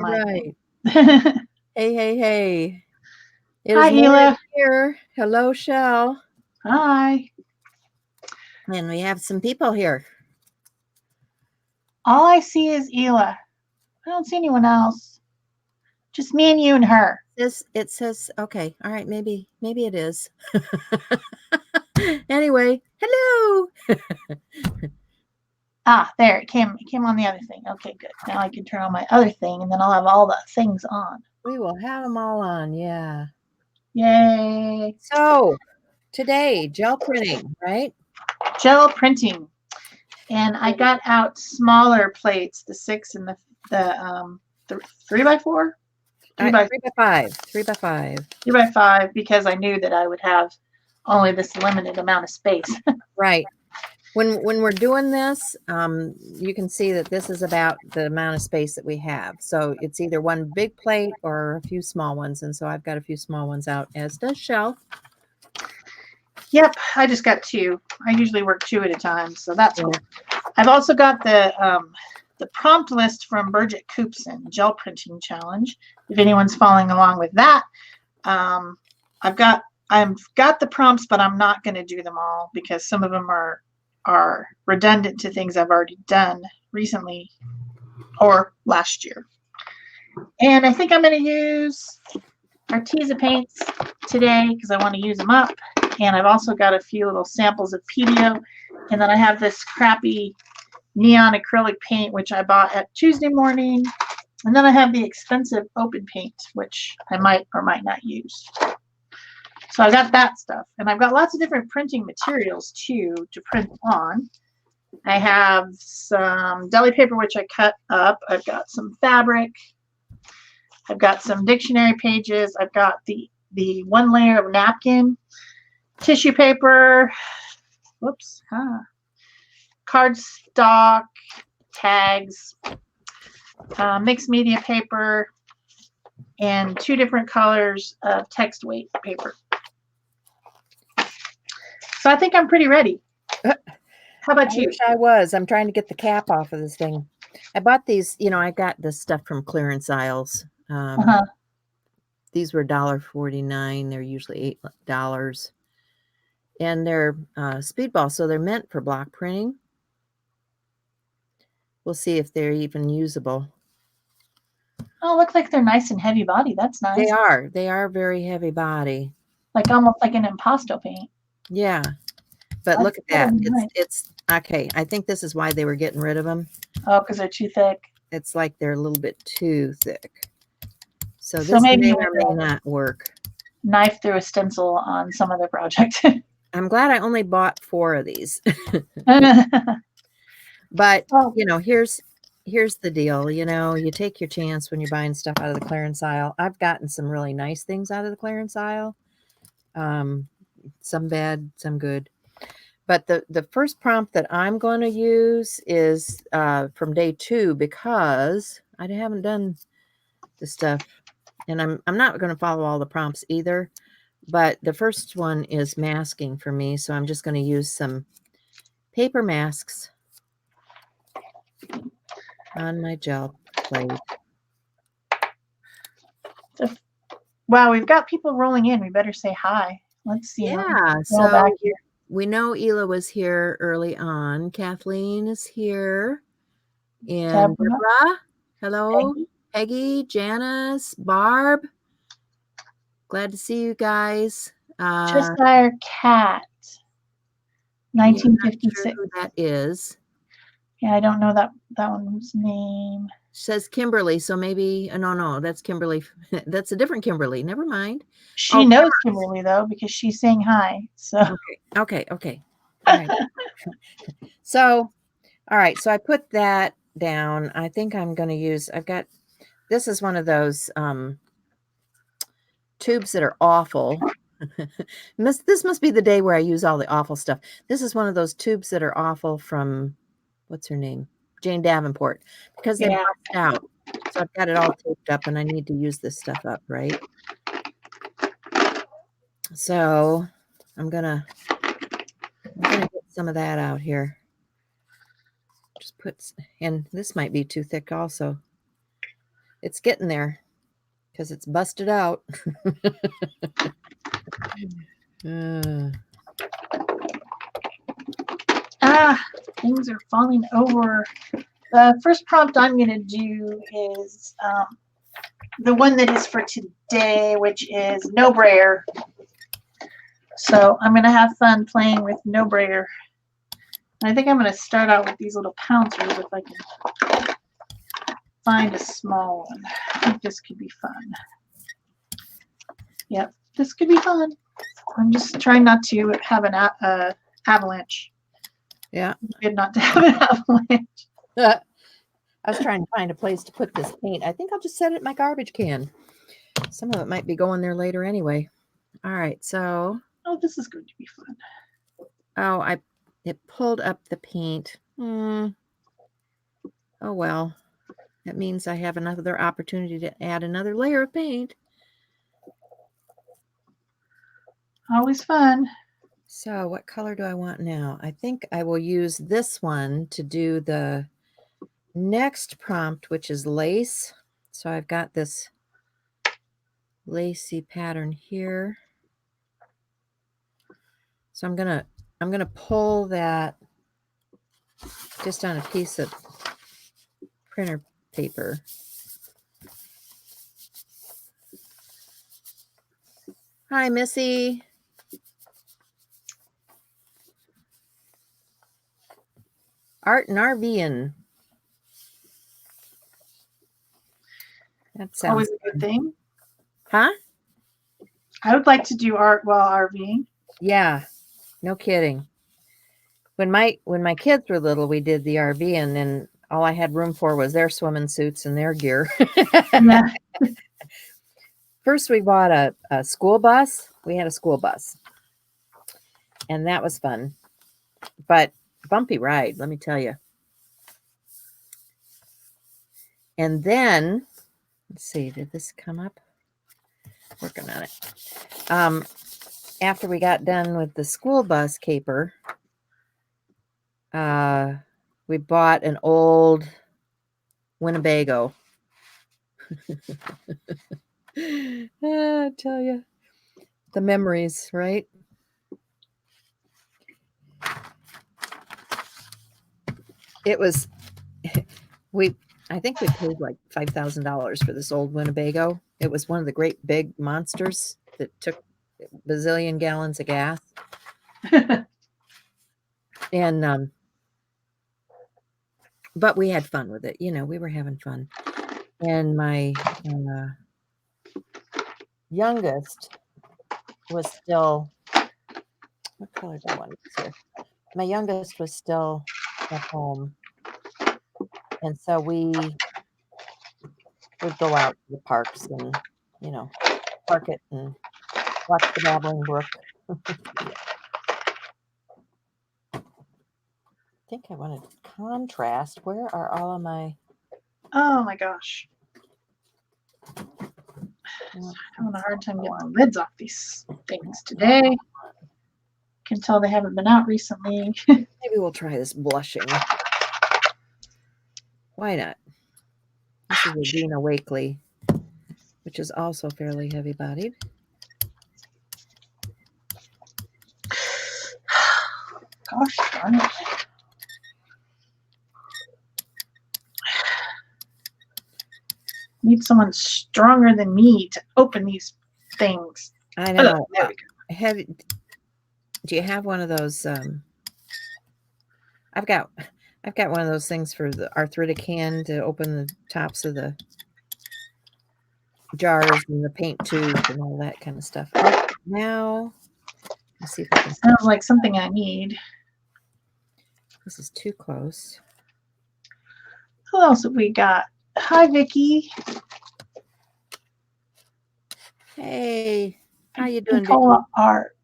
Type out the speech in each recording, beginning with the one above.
Right. Hey, hey, hey. It Hi, is morning Ela. here. Hello, Shel. Hi. And we have some people here. All I see is Ela. I don't see anyone else. Just me and you and her. It says, okay, all right, maybe it is. Anyway, hello. There it came. It came on the other thing. Okay, good. Now I can turn on my other thing, and then I'll have all the things on. We will have them all on, yeah. Yay! So today, gel printing, right? Gel printing, and I got out smaller plates, the 6 and the 3x4, 3x5, 3x5. 3x5, because I knew that I would have only this limited amount of space. Right. When we're doing this, you can see that this is about the amount of space that we have. So it's either one big plate or a few small ones. And so I've got a few small ones out, as does Shel. Yep, I just got 2. I usually work 2 at a time, so that's cool. I've also got the prompt list from Bridget Coopson Gel Printing Challenge. If anyone's following along with that, I've got the prompts, but I'm not going to do them all because some of them are redundant to things I've already done recently or last year. And I think I'm going to use Arteza paints today because I want to use them up. And I've also got a few little samples of PDO. And then I have this crappy neon acrylic paint, which I bought at Tuesday morning. And then I have the expensive open paint, which I might or might not use. So I got that stuff. And I've got lots of different printing materials, too, to print on. I have some deli paper, which I cut up. I've got some fabric. I've got some dictionary pages. I've got the one layer of napkin, tissue paper, cardstock, tags, mixed media paper, and 2 different colors of text weight paper. So I think I'm pretty ready. How about you? I wish I was. I'm trying to get the cap off of this thing. I bought these, I got this stuff from clearance aisles. These were $1.49. They're usually $8. And they're speedball, so they're meant for block printing. We'll see if they're even usable. Oh, looks like they're nice and heavy body. That's nice. They are. They are very heavy body. Like almost like an impasto paint. Yeah. But look at that. It's okay. I think this is why they were getting rid of them. Oh, because they're too thick. It's like they're a little bit too thick. So this may or may not work. Knife through a stencil on some other project. I'm glad I only bought 4 of these. But, here's the deal. You take your chance when you're buying stuff out of the clearance aisle. I've gotten some really nice things out of the clearance aisle. Some bad, some good. But the first prompt that I'm going to use is from day 2 because I haven't done the stuff. And I'm not going to follow all the prompts either. But the first one is masking for me. So I'm just going to use some paper masks on my gel plate. Wow, we've got people rolling in. We better say hi. Let's see. Yeah, so back here. We know Ela was here early on. Kathleen is here. And Deborah. Hello. Peggy, Janice, Barb. Glad to see you guys. Just our cat. 1956. Sure who that is. Yeah, I don't know that one's name. Says Kimberly, so maybe no, that's Kimberly. That's a different Kimberly. Never mind. She knows Kimberly though because she's saying hi. So okay. All right. So, all right. So I put that down. I think I'm going to use. This is one of those tubes that are awful. This must be the day where I use all the awful stuff. This is one of those tubes that are awful from, what's her name? Jane Davenport, because they popped out. So I've got it all taped up and I need to use this stuff up, right? So I'm gonna get some of that out here. Just and this might be too thick also. It's getting there because it's busted out. Things are falling over. The first prompt I'm going to do is the one that is for today, which is no brayer. So I'm going to have fun playing with no brayer. And I think I'm going to start out with these little pouncers if I can find a small one. I think this could be fun. Yep, this could be fun. I'm just trying not to have an avalanche. Yeah. Good not to have an avalanche. I was trying to find a place to put this paint. I think I'll just set it in my garbage can. Some of it might be going there later anyway. All right, so. Oh, this is going to be fun. Oh, it pulled up the paint. Oh, well. That means I have another opportunity to add another layer of paint. Always fun. So what color do I want now? I think I will use this one to do the next prompt, which is lace. So I've got this lacy pattern here. So I'm gonna pull that just on a piece of printer paper. Hi, Missy. Art and RVing. That sounds always a good thing. Huh? I would like to do art while RVing. Yeah, no kidding. When my kids were little, we did the RVing, and all I had room for was their swimming suits and their gear. Yeah. First, we bought a school bus. We had a school bus, and that was fun, but bumpy ride, let me tell you. And then, let's see, did this come up? Working on it. After we got done with the school bus caper, we bought an old Winnebago. I tell you, the memories, right? It was, I think we paid like $5,000 for this old Winnebago. It was one of the great big monsters that took bazillion gallons of gas. And, but we had fun with it. You know, we were having fun. And my youngest was still, what color do I want here? My youngest was still at home. And so we would go out to the parks and, you know, park it and watch the babbling brook. I think I wanted contrast. Where are all of my... Oh my gosh. I'm having a hard time getting the lids off these things today. Can tell they haven't been out recently. Maybe we'll try this blushing. Why not? This is a Dina Wakely, which is also fairly heavy-bodied. Gosh darn it. Need someone stronger than me to open these things. I know. Oh, there we go. Do you have one of those? I've got one of those things for the arthritic hand to open the tops of the jars and the paint tubes and all that kind of stuff. Oh, now, let's see if I can. Sounds like something I need. This is too close. Who else have we got? Hi, Vicky. Hey, how you doing, Vicky? Nicola Art.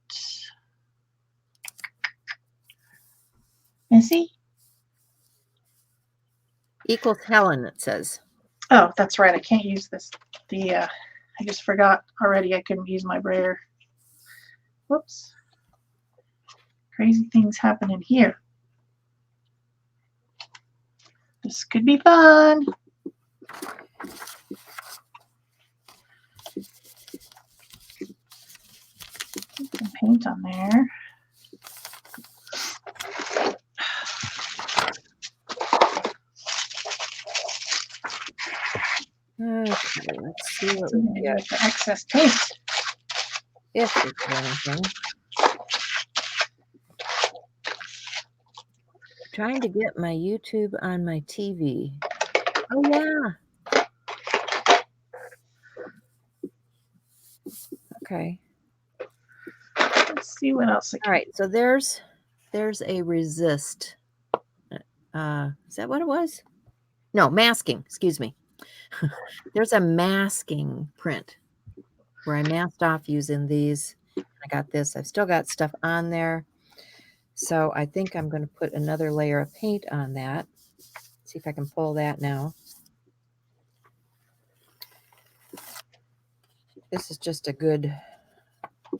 Missy? Equals Helen, it says. Oh, that's right. I can't use this. I just forgot already I couldn't use my brayer. Whoops. Crazy things happen in here. This could be fun. Put some paint on there. Okay, let's see what we Maybe get. with the excess paint. If we get anything. Trying to get my YouTube on my TV. Oh yeah. Okay. Let's see what else I can. All right. So there's a resist. Is that what it was? No, masking. Excuse me. There's a masking print where I masked off using these. I got this. I've still got stuff on there. So I think I'm going to put another layer of paint on that. See if I can pull that now. This is just a good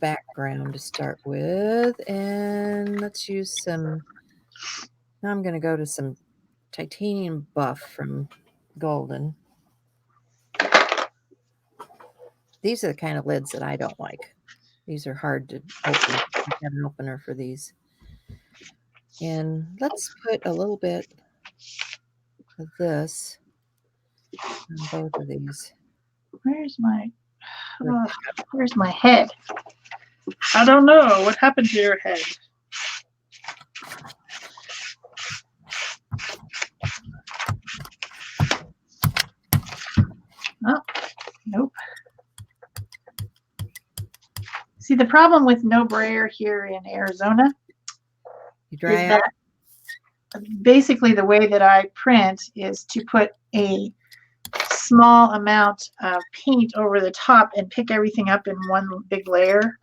background to start with. And let's use some, now I'm going to go to some titanium buff from Golden. These are the kind of lids that I don't like. These are hard to open. I have an opener for these. And let's put a little bit of this on both of these. Where's my head? I don't know. What happened to your head? Oh, nope. See, the problem with no brayer here in Arizona You is dry it? that basically the way that I print is to put a small amount of paint over the top and pick everything up in one big layer.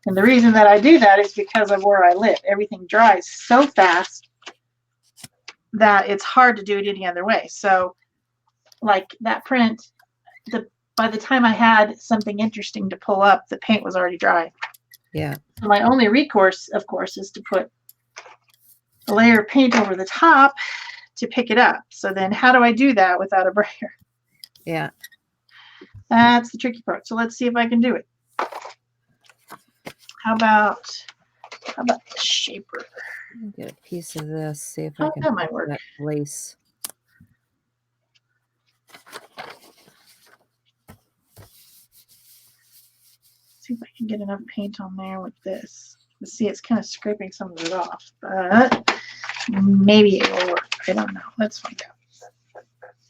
And the reason that I do that is because of where I live. Everything dries so fast that it's hard to do it any other way. So like that print, by the time I had something interesting to pull up, the paint was already dry. Yeah. So my only recourse, of course, is to put a layer of paint over the top to pick it up. So then how do I do that without a brayer? Yeah. That's the tricky part. So let's see if I can do it. How about the shaper? Get a piece of this, see if I can that might work. that lace. See if I can get enough paint on there with this. Let's see, it's kind of scraping some of it off, but maybe it will work. I don't know. Let's find out.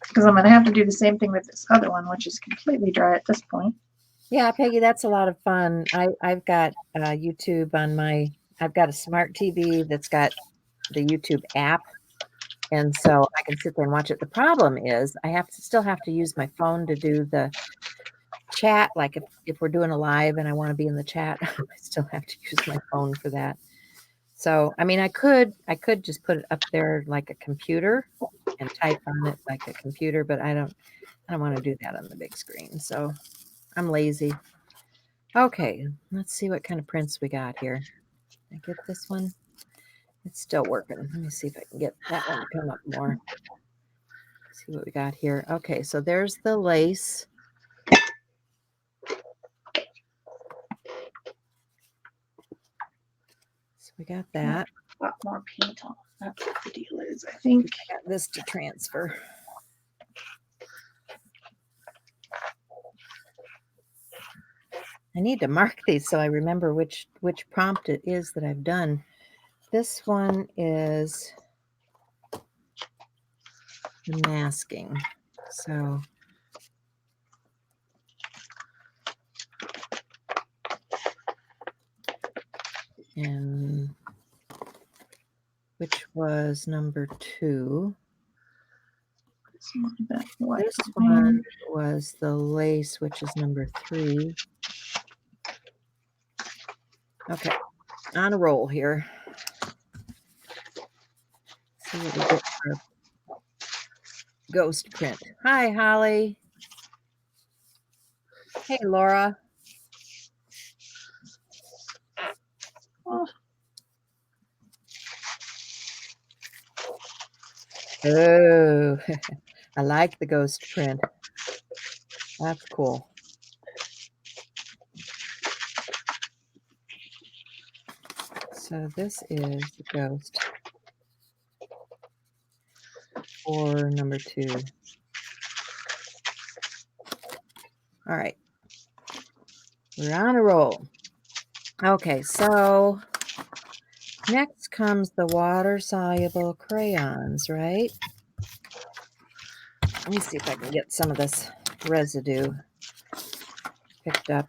Because I'm going to have to do the same thing with this other one, which is completely dry at this point. Yeah, Peggy, that's a lot of fun. I've got YouTube on my, I've got a smart TV that's got the YouTube app. And so I can sit there and watch it. The problem is I still have to use my phone to do the chat. Like if we're doing a live and I want to be in the chat, I still have to use my phone for that. So, I mean, I could just put it up there like a computer and type on it like a computer, but I don't want to do that on the big screen. So I'm lazy. Okay, let's see what kind of prints we got here. I get this one. It's still working. Let me see if I can get that one to come up more. See what we got here. Okay, so there's the lace. So we got that. A lot more paint on. That's what the deal is, I think. Got this to transfer. I need to mark these so I remember which prompt it is that I've done. This one is the masking. So and which was number 2. This one was the lace, which is number 3. Okay, on a roll here. See what we get for ghost print. Hi, Holly. Hey, Laura. Oh, I like the ghost print. That's cool. So this is the ghost for number 2. All right. We're on a roll. Okay, so next comes the water-soluble crayons, right? Let me see if I can get some of this residue picked up.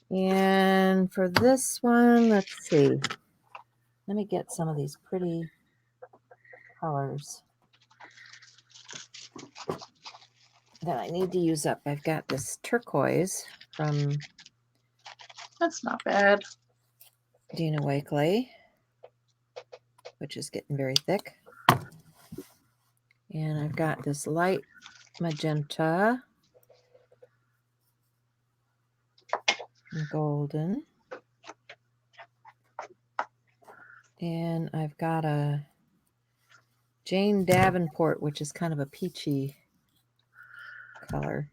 And for this one, let's see. Let me get some of these pretty colors that I need to use up. I've got this turquoise from That's not bad. Dina Wakley, which is getting very thick. And I've got this light magenta and golden. And I've got a Jane Davenport, which is kind of a peachy color.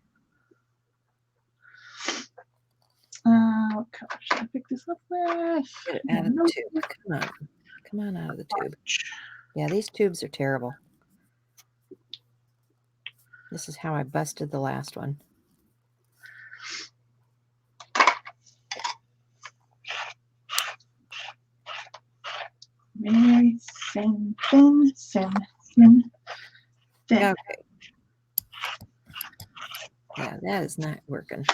What color should I pick this up with? Get it out of the tube. Come on. Come on out of the tube. Yeah, these tubes are terrible. This is how I busted the last one. Very thin. Okay. Yeah, that is not working.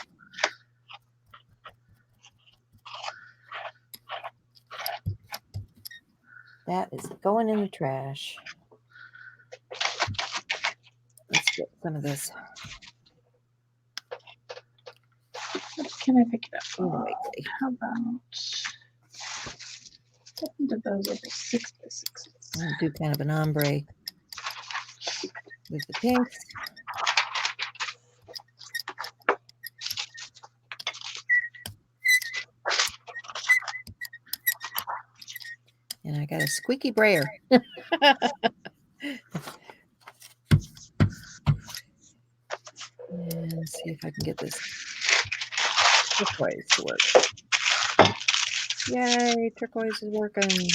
That is going in the trash. Let's get some of this. Can I pick it up? Anyway, How about into those over 6 by 6? I'm going to do kind of an ombre with the pinks. And I got a squeaky brayer. And see if I can get this turquoise to work. Yay, turquoise is working.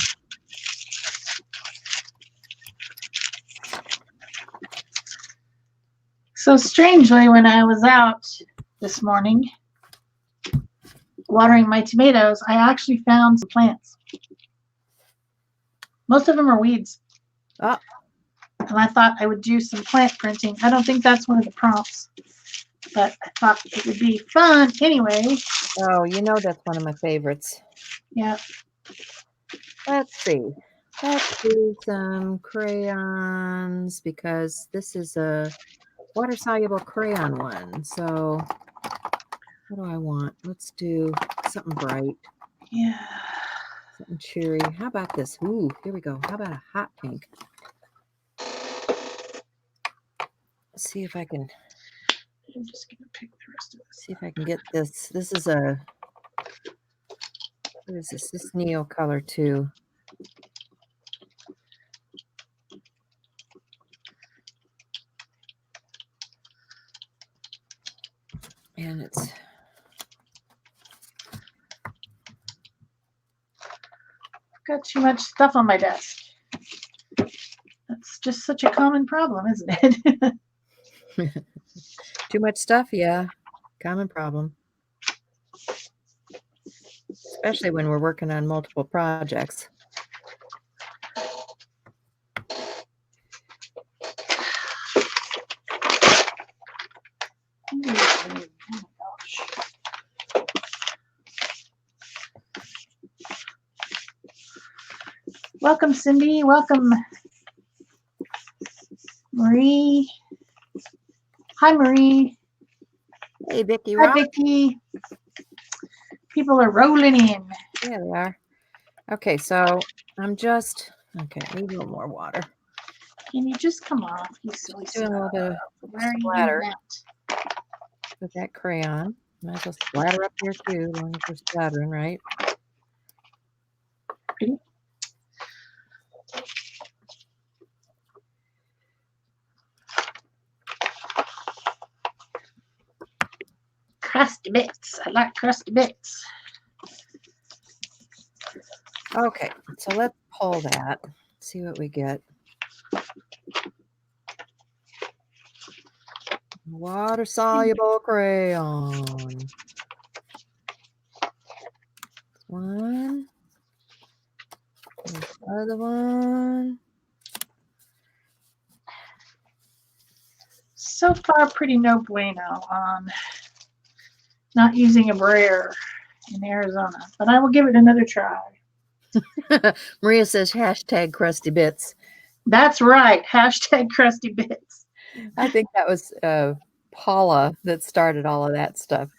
So strangely, when I was out this morning watering my tomatoes, I actually found some plants. Most of them are weeds. Oh. And I thought I would do some plant printing. I don't think that's one of the prompts, but I thought it would be fun anyway. Oh, you know that's one of my favorites. Yeah. Let's see. Let's do some crayons because this is a water-soluble crayon one. So what do I want? Let's do something bright. Yeah. Something cheery. How about this? Ooh, here we go. How about a hot pink? Let's see if I can. I'm just gonna pick the rest of this. See if I can get this. This is a. What is this? This is Neo color too. And it's. I've got too much stuff on my desk. That's just such a common problem, isn't it? Too much stuff, yeah. Common problem. Especially when we're working on multiple projects. Oh my gosh. Welcome, Cindy. Welcome, Marie. Hi, Marie. Hey, Vicki. Hi, Vicki. People are rolling in. Yeah, they are. Okay, so I'm just okay. Need a little more water. Can you just come off? You silly Doing a little bit of Why are you splatter doing that? with that crayon. Might as well splatter up here too, as long as we're splattering, right? Crusty bits. I like crusty bits. Okay, so let's pull that. See what we get. Water soluble crayon. One. There's the other one. So far, pretty no bueno on not using a brayer in Arizona, but I will give it another try. Maria says hashtag crusty bits. That's right. Hashtag crusty bits. I think that was Paula that started all of that stuff.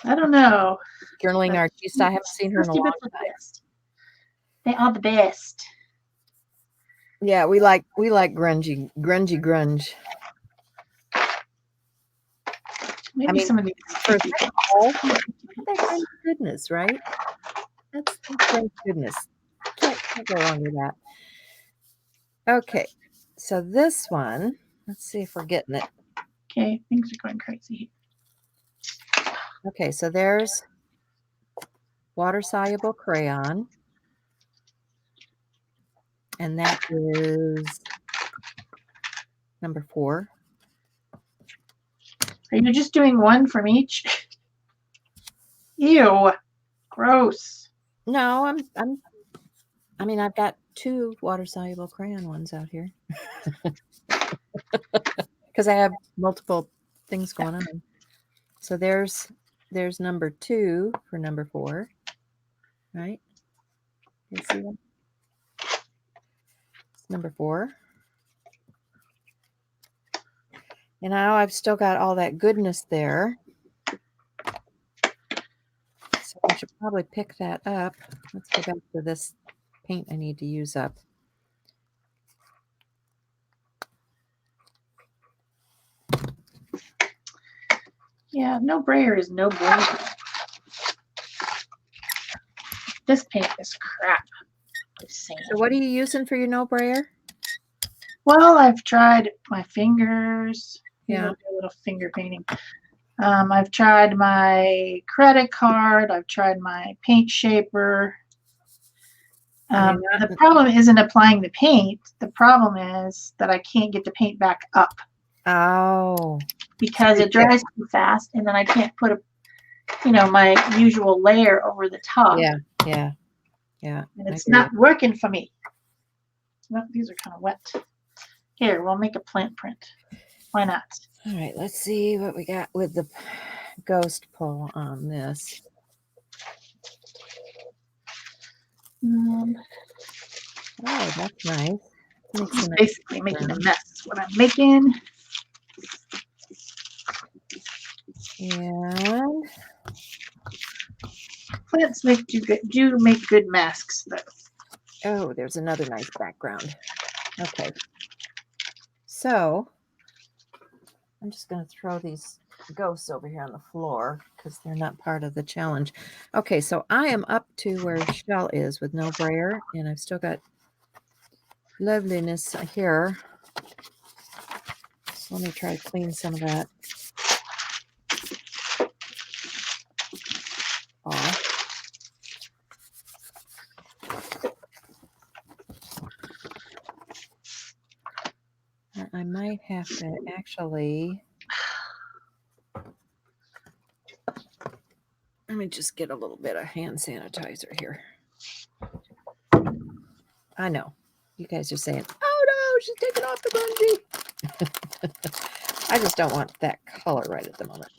I don't know. Journaling artist. I haven't seen her in a long time. Best. They are the best. Yeah, we like grunge. Maybe some of these for all that kind of goodness, right? That's great goodness. Can't go wrong with that. Okay, so this one, let's see if we're getting it. Okay, things are going crazy. Okay, so there's water-soluble crayon. And that is number 4. Are you just doing one from each? Ew, gross. No, I mean, I've got 2 water-soluble crayon ones out here. Because I have multiple things going on. So there's number 2 for number 4. Right? You see that? It's number 4. And now I've still got all that goodness there. So I should probably pick that up. Let's go back to this paint I need to use up. Yeah, no brayer is no brayer. This paint is crap. So what are you using for your no brayer? Well, I've tried my fingers. Yeah. A little finger painting. I've tried my credit card. I've tried my paint shaper. The problem isn't applying the paint. The problem is that I can't get the paint back up. Oh. Because it dries too fast, and then I can't put my usual layer over the top. Yeah. And it's not working for me. No, these are kind of wet. Here, we'll make a plant print. Why not? All right, let's see what we got with the ghost pull on this. Oh, that's nice. Basically making a mess is what I'm making. And plants do make good masks, though. Oh, there's another nice background. Okay. So I'm just going to throw these ghosts over here on the floor because they're not part of the challenge. Okay, so I am up to where Shel is with no brayer, and I've still got loveliness here. So let me try to clean some of that off. I might have to actually, let me just get a little bit of hand sanitizer here. I know. You guys are saying, oh no, she's taking off the bungee. I just don't want that color right at the moment.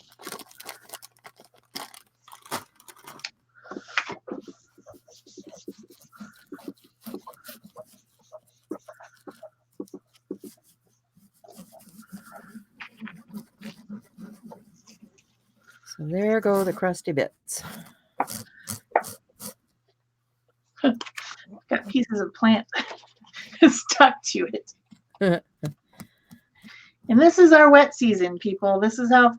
So there go the crusty bits. Got pieces of plant stuck to it. And this is our wet season, people. This is how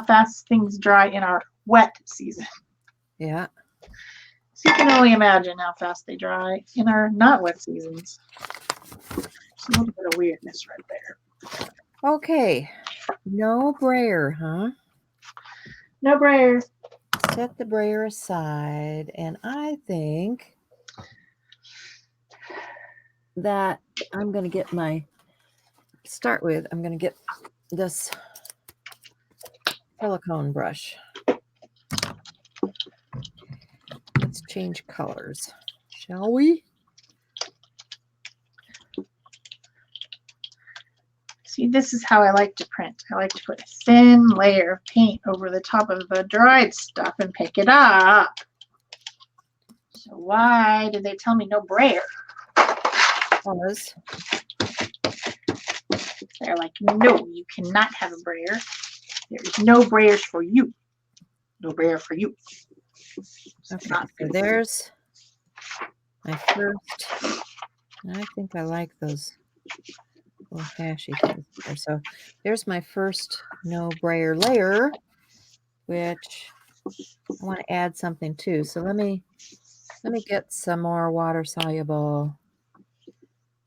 fast things dry in our wet season. Yeah. So you can only imagine how fast they dry in our not wet seasons. There's a little bit of weirdness right there. Okay. No brayer, huh? No brayer. Set the brayer aside, and I think that I'm going to get I'm going to get this silicone brush. Let's change colors, shall we? See, this is how I like to print. I like to put a thin layer of paint over the top of the dried stuff and pick it up. So why did they tell me no brayer? Because they're like, no, you cannot have a brayer. There is no brayers for you. No brayer for you. okay, so there's my first. I think I like those little hashy things there. So there's my first no brayer layer, which I want to add something to. So let me get some more water soluble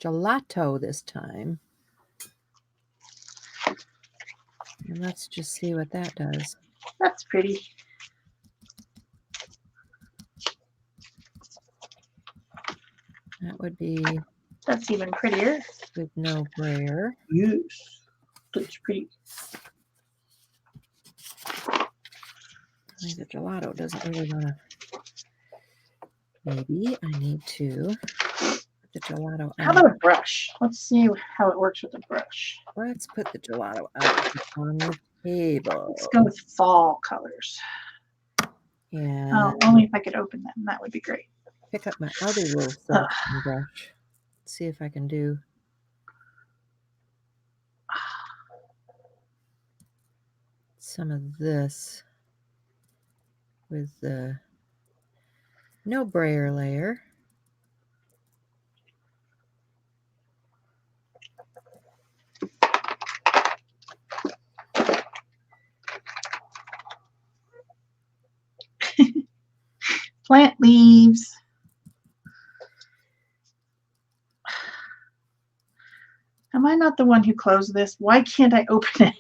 gelato this time. And let's just see what that does. That's pretty. That would be That's even prettier. with no brayer. Yes. That's pretty. I think the gelato doesn't really want to. Maybe I need to put the gelato How out. about a brush? Let's see how it works with a brush. Let's put the gelato out on the table. Let's go with fall colors. And only if I could open them. That would be great. pick up my other little silicone brush. Let's see if I can do some of this with the no brayer layer. Plant leaves. Am I not the one who closed this? Why can't I open it?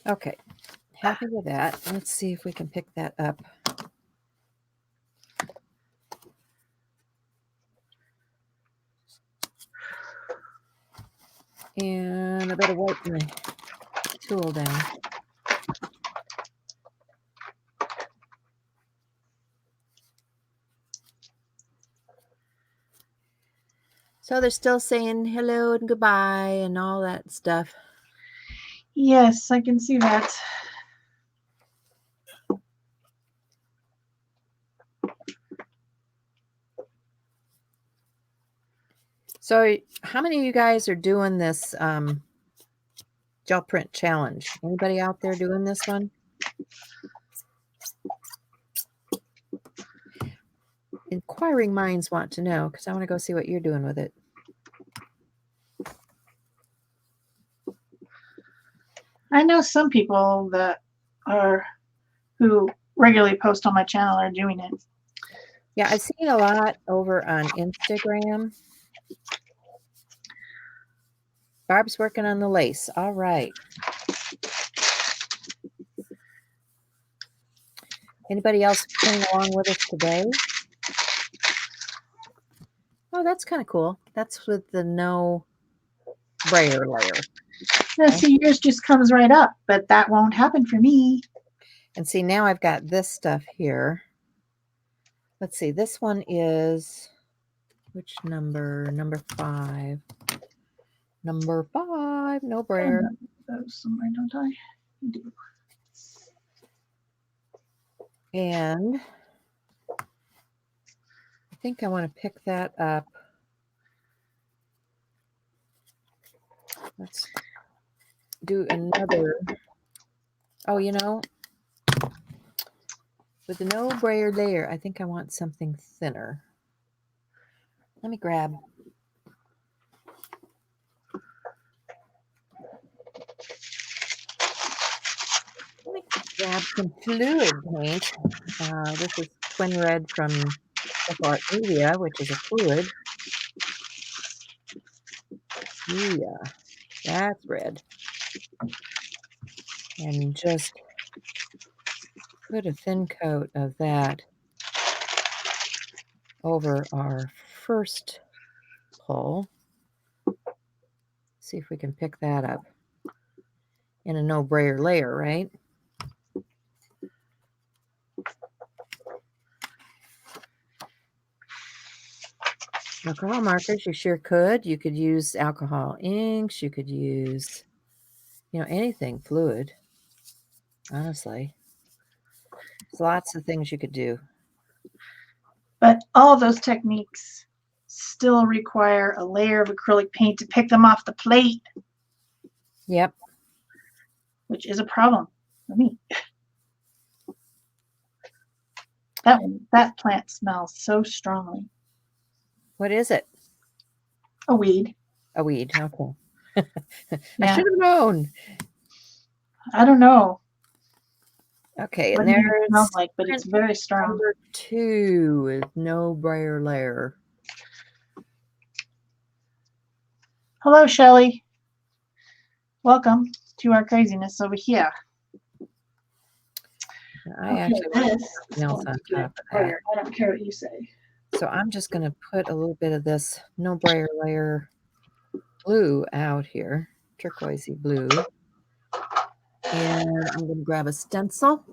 Okay, happy with that. Let's see if we can pick that up. And I better wipe my tool down. So they're still saying hello and goodbye and all that stuff. Yes, I can see that. So how many of you guys are doing this gel print challenge? Anybody out there doing this one? Inquiring minds want to know, because I want to go see what you're doing with it. I know some people that who regularly post on my channel are doing it. Yeah, I've seen a lot over on Instagram. Barb's working on the lace. All right. Anybody else playing along with us today? Oh, that's kind of cool. That's with the no brayer layer. Now, see, yours just comes right up, but that won't happen for me. And see, now I've got this stuff here. Let's see, this one is, which number? Number 5. Number 5, no brayer. Those somewhere, don't I? I do. And I think I want to pick that up. Let's do another. Oh, you know, with the no brayer layer, I think I want something thinner. Let me grab. Let me grab some fluid paint. This is Twin Red from Simple Art Media, which is a fluid. Yeah, that's red. And just put a thin coat of that over our first pull. See if we can pick that up in a no-brayer layer, right? Alcohol markers, you sure could. You could use alcohol inks. You could use, anything fluid, honestly. There's lots of things you could do. But all those techniques still require a layer of acrylic paint to pick them off the plate. Yep. Which is a problem for me. That plant smells so strongly. What is it? A weed. A weed. Okay. I Yeah. should have known. I don't know Okay, what and it there's smells like, but it's very strong. number 2 with no-brayer layer. Hello, Shelley. Welcome to our craziness over here. I actually want something else on top of that. I don't care what you say. So I'm just going to put a little bit of this no-brayer layer blue out here, turquoisey blue. And I'm going to grab a stencil.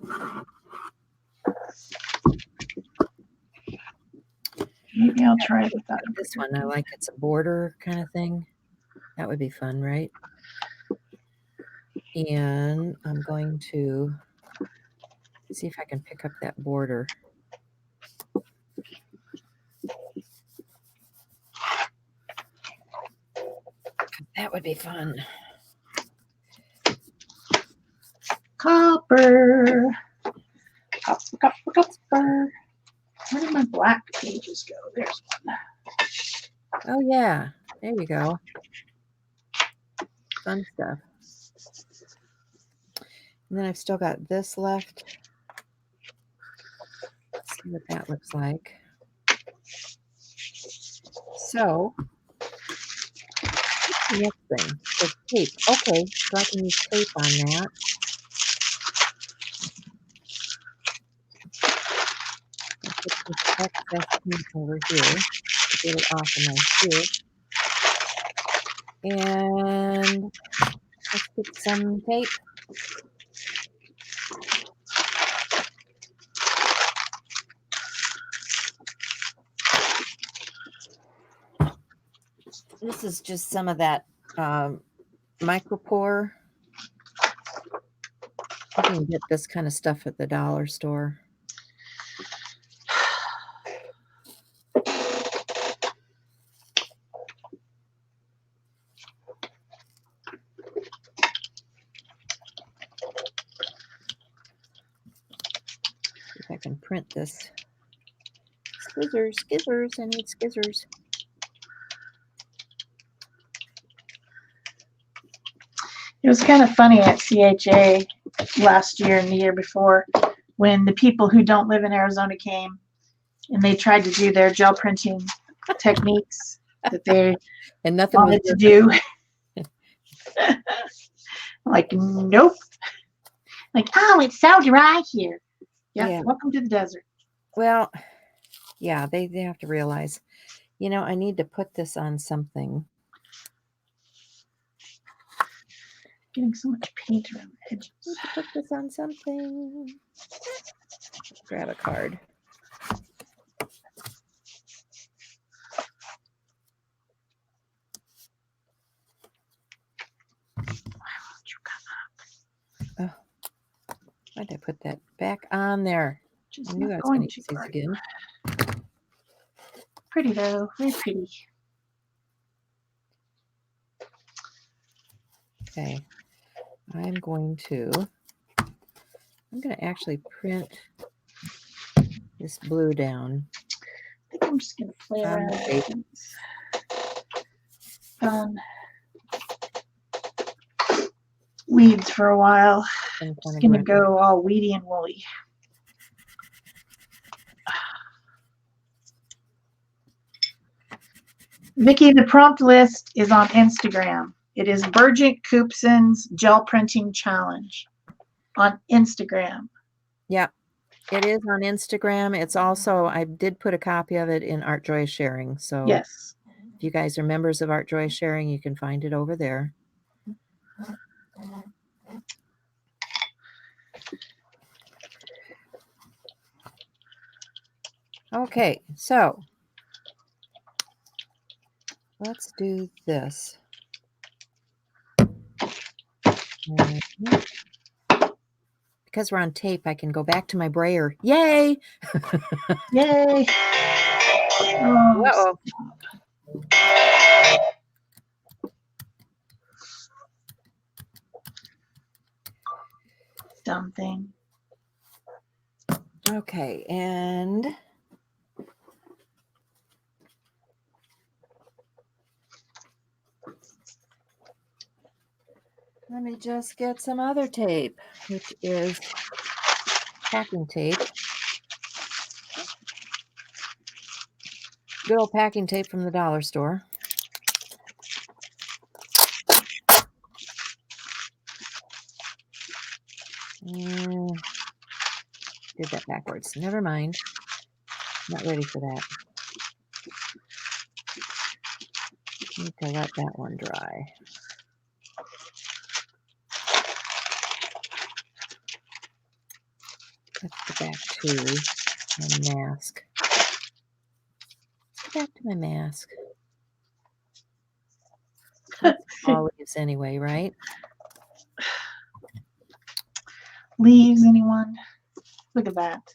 Maybe I'll try it with that. This one, I like it's a border kind of thing. That would be fun, right? And I'm going to see if I can pick up that border. That would be fun. Copper. Copper, copper, copper. Where did my black pages go? There's one. Oh, yeah. There you go. Fun stuff. And then I've still got this left. Let's see what that looks like. So, what's the next thing? So tape. Okay, so I can use tape on that. I'll put this excess paint over here to get it off of my shoe. And let's get some tape. This is just some of that micropore. You can get this kind of stuff at the dollar store. If I can print this. Skizzers, I need skizzers. It was kind of funny at CHA last year and the year before when the people who don't live in Arizona came and they tried to do their gel printing techniques that they and nothing wanted to do. I'm like, nope. Like, oh, it's so dry here. Yeah, welcome to the desert. Well, yeah, they have to realize, I need to put this on something. Getting so much paint around the edges. Put this on something. Grab a card. Oh, why did I put that back on there? I knew I was going to use these again. Pretty though, very pretty. Okay, I'm going to actually print this blue down. I think I'm just going to play around with weeds for a while. I'm just going to go all weedy and woolly. Vicki, the prompt list is on Instagram. It is Birgit Koopsen's Gel Printing Challenge on Instagram. Yeah, It is on Instagram. It's also, I did put a copy of it in Art Joy Sharing. So Yes. if you guys are members of Art Joy Sharing, you can find it over there. Okay, so let's do this. Mhm. Because we're on tape, I can go back to my brayer. Yay! Yay. Oh, Uh-oh. dumb thing. Okay, and let me just get some other tape, which is packing tape. Good old packing tape from the dollar store. Did that backwards. Never mind. Not ready for that. Need to let that one dry. Let's go back to my mask. Let's go back to my mask. That's all leaves anyway, right? Leaves, anyone? Look at that.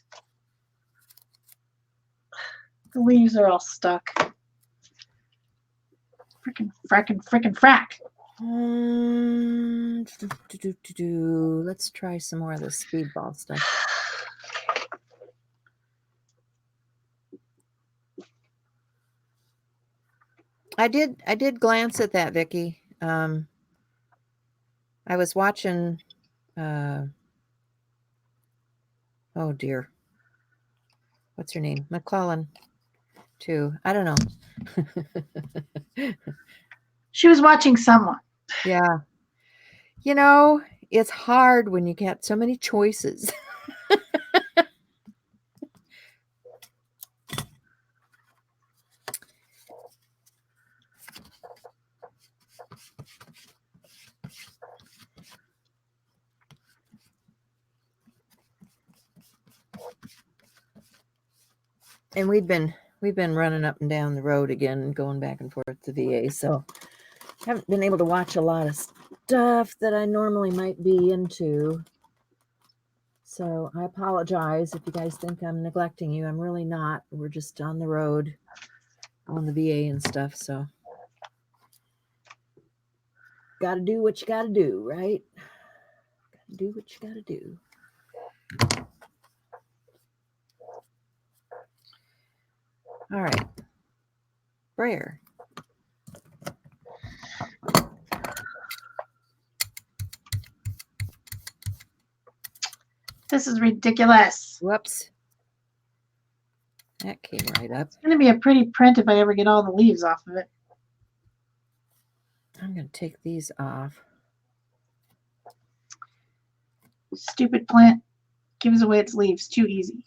The leaves are all stuck. Frickin' frack. Let's try some more of the speedball stuff. I did glance at that, Vicki. I was watching. Oh dear, what's her name? McClellan. Too. I don't know. She was watching someone. Yeah. You know, it's hard when you get so many choices. And we've been running up and down the road again and going back and forth to VA, so haven't been able to watch a lot of stuff that I normally might be into. So I apologize if you guys think I'm neglecting you. I'm really not. We're just on the road on the VA and stuff, so gotta do what you gotta do, right? Gotta do what you gotta do. All right. Brayer. This is ridiculous. Whoops. That came right up. It's going to be a pretty print if I ever get all the leaves off of it. I'm going to take these off. Stupid plant gives away its leaves too easy.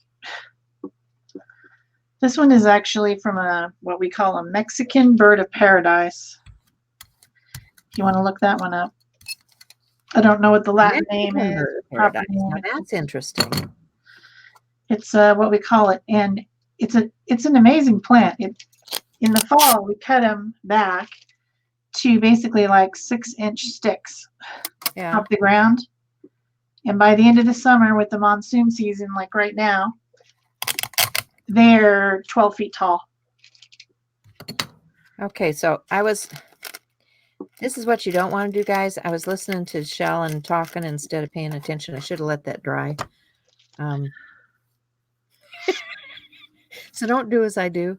This one is actually from what we call a Mexican bird of paradise. If you want to look that one up. I don't know what the Latin name is. Paradise. Now that's interesting. It's what we call it, and it's an amazing plant. In the fall, we cut them back to basically like 6-inch sticks off the ground. And by the end of the summer, with the monsoon season, like right now, they're 12 feet tall. Okay, so this is what you don't want to do, guys. I was listening to Shel and talking instead of paying attention. I should have let that dry. So don't do as I do.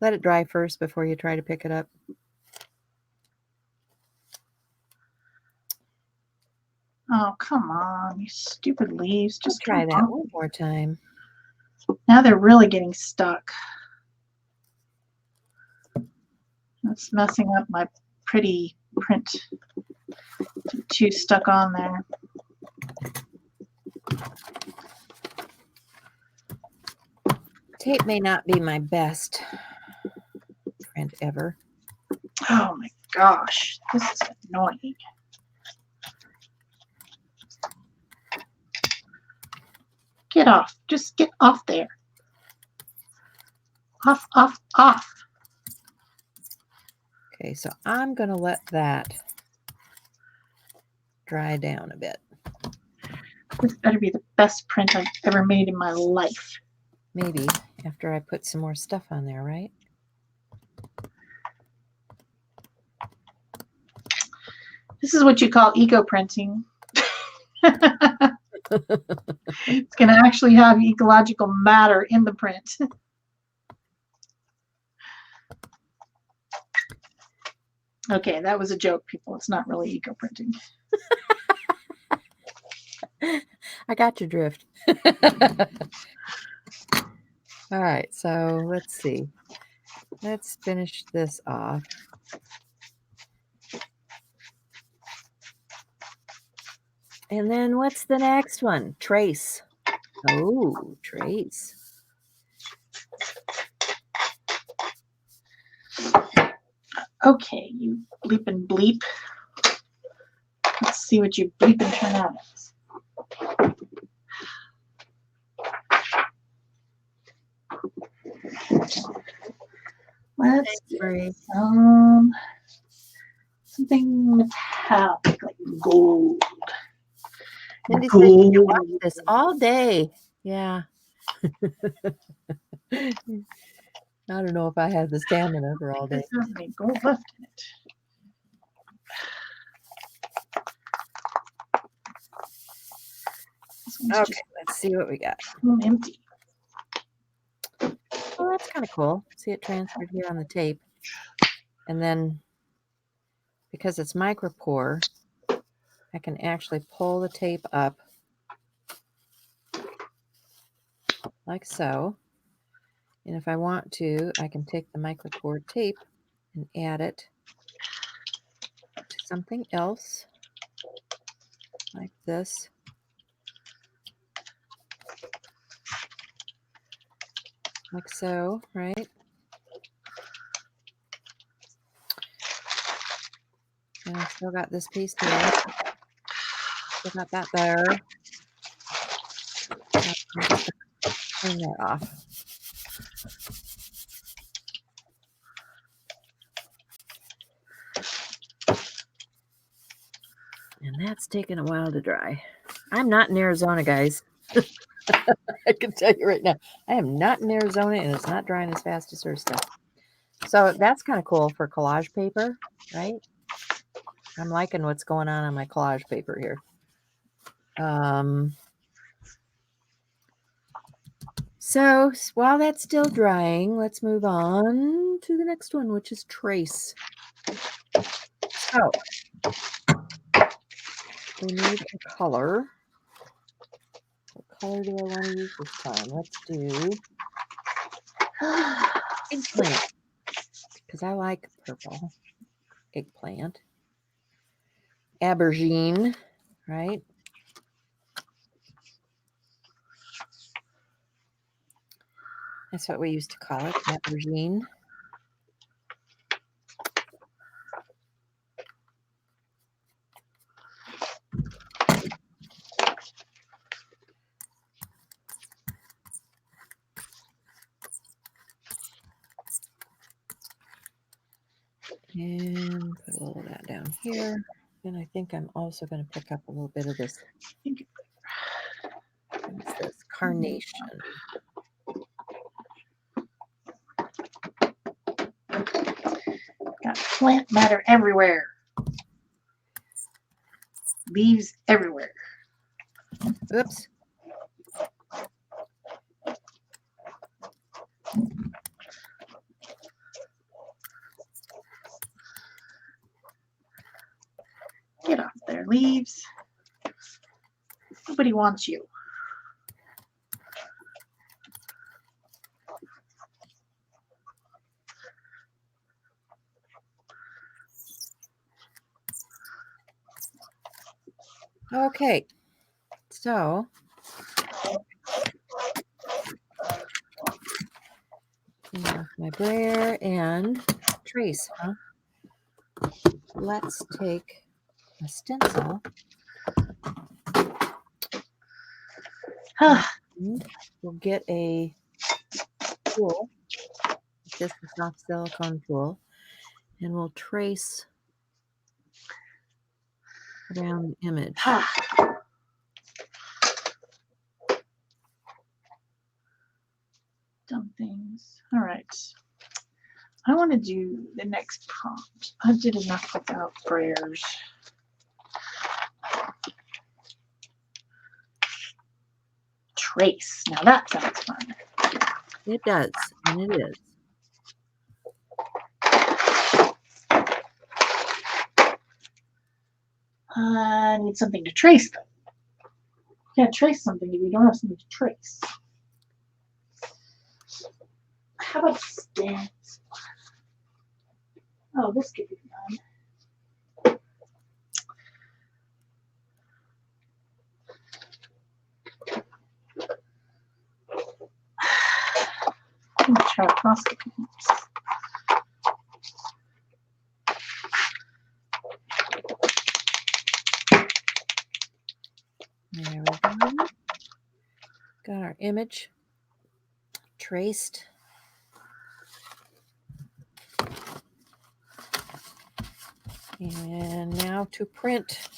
Let it dry first before you try to pick it up. Oh, come on, you stupid leaves. Just try that one more time. Now they're really getting stuck. That's messing up my pretty print. Too stuck on there. tape may not be my best print ever. Oh my gosh, this is annoying. Get off. Just get off there. Off, off, off. Okay, so I'm going to let that dry down a bit. This better be the best print I've ever made in my life. Maybe after I put some more stuff on there, right? This is what you call eco printing. It's going to actually have ecological matter in the print. Okay, that was a joke, people. It's not really eco printing. I got your drift. All right, so let's see. Let's finish this off. And then what's the next one? Trace. Oh, trace. Okay, you bleep and bleep. Let's see what you bleep and turn out as. Let's do something metallic, like gold. Cindy said you can watch this all day. Yeah. I don't know if I have the stamina for all day. This has any gold left in it. Okay, let's see what we got. Empty. Oh, that's kind of cool. See it transferred here on the tape. And then, because it's micropore, I can actually pull the tape up like so. And if I want to, I can take the micropore tape and add it to something else like this. Like so, right? And I still got this piece here. Still got that there. Turn that off. And that's taking a while to dry. I'm not in Arizona, guys. I can tell you right now, I am not in Arizona, and it's not drying as fast as her stuff. So that's kind of cool for collage paper, right? I'm liking what's going on my collage paper here. So while that's still drying, let's move on to the next one, which is trace. So we need a color. What color do I want to use this time? Let's do eggplant, because I like purple. Eggplant. Aubergine, right? That's what we used to call it, aubergine. And put a little of that down here. And I think I'm also going to pick up a little bit of this. What's this? Carnation. Got plant matter everywhere. Leaves everywhere. Oops. Get off there, leaves. Nobody wants you. Okay. So Clean off my brayer and trace, huh? Let's take a stencil and we'll get a tool. This is soft silicone tool, and we'll trace around the image. Dumb things. All right. I want to do the next prompt. I did enough without prayers. Trace. Now that sounds fun. It does, and it is. I need something to trace though. You can't trace something if you don't have something to trace. How about stamps? Oh, this could be fun. I'm gonna try plastic. There we go. Got our image traced. And now to print.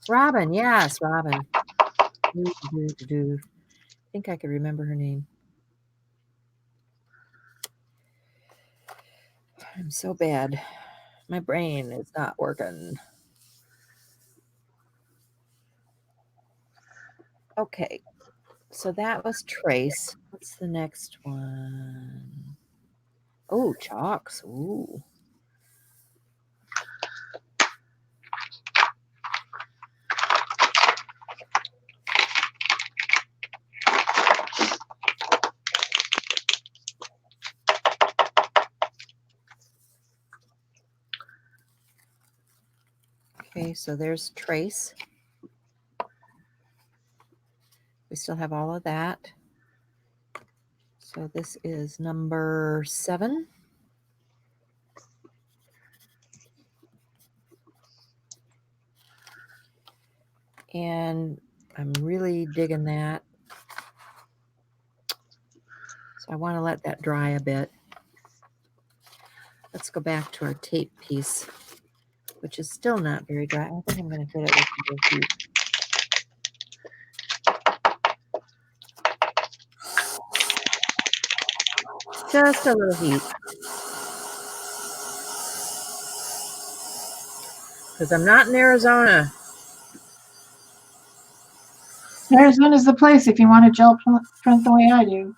Robin, yes, Robin. I think I could remember her name. I'm so bad. My brain is not working. Okay, so that was trace. What's the next one? Oh, chalks. Ooh. Okay, so there's trace. We still have all of that. So this is number 7. And I'm really digging that. So I want to let that dry a bit. Let's go back to our tape piece, which is still not very dry. I think I'm going to hit it with a little heat. Just a little heat. Because I'm not in Arizona. Arizona's the place if you want to gel print the way I do.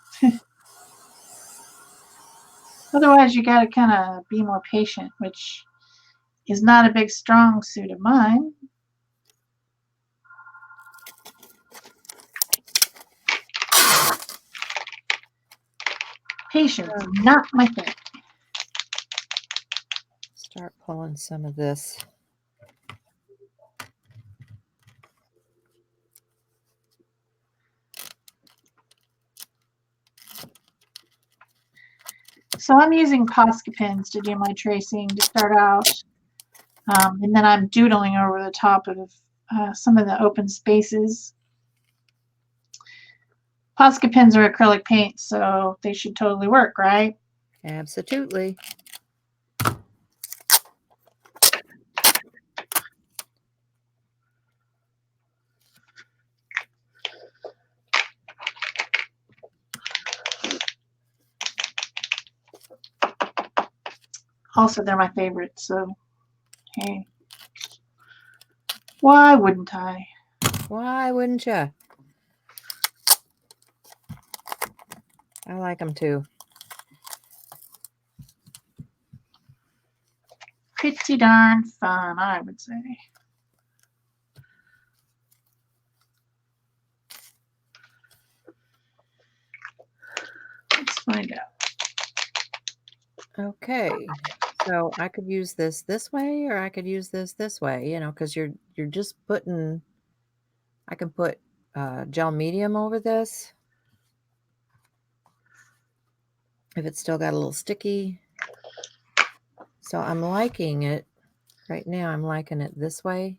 Otherwise, you got to kind of be more patient, which is not a big strong suit of mine. Patience, not my thing. Start pulling some of this. So I'm using Posca pens to do my tracing to start out. And then I'm doodling over the top of some of the open spaces. Posca pens are acrylic paint, so they should totally work, right? Absolutely. Also, they're my favorite, so hey. Why wouldn't I? Why wouldn't you? I like them too. Pretty darn fun, I would say. Let's find out. Okay, So I could use this way, or I could use this way, you know, because you're just putting, I can put gel medium over this if it's still got a little sticky. So I'm liking it right now. I'm liking it this way.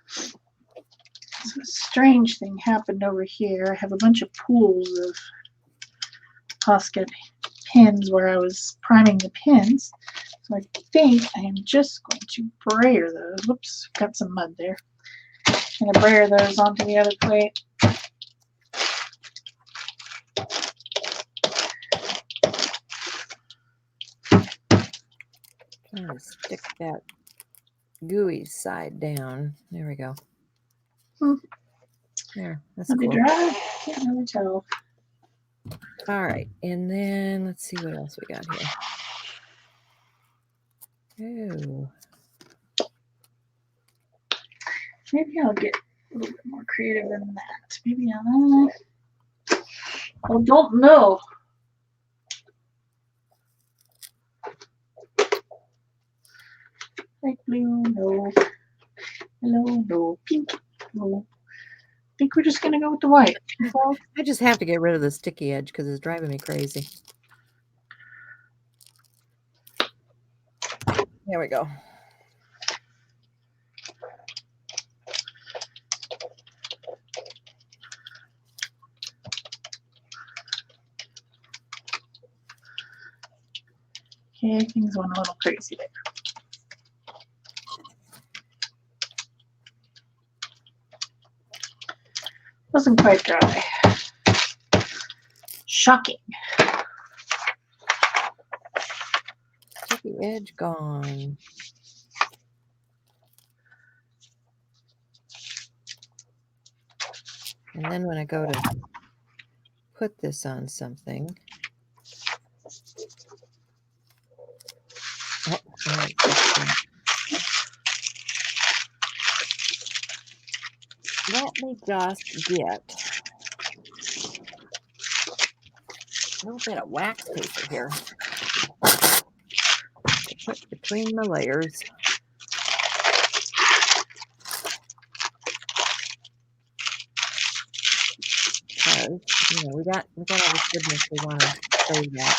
So a strange thing happened over here. I have a bunch of pools of Posca pins where I was priming the pins. So I think I am just going to brayer those. Whoops, got some mud there. I'm going to brayer those onto the other plate. Trying to stick that gooey side down. There we go. There, that's Let cool. it dry. Can't really tell. All right, and then let's see what else we got here. Oh, Maybe I'll get a little bit more creative than that. Maybe I don't know. Like blue, no. Hello, no. Pink, no. I think we're just gonna go with the white. So, I just have to get rid of the sticky edge because it's driving me crazy. There we go. okay, things went a little crazy there. Wasn't quite dry. Shocking. Sticky edge gone. And then when I go to put this on something, oh, all right. Let me just get a little bit of wax paper here to put between the layers. Because, you know, we got all this goodness we want to save that.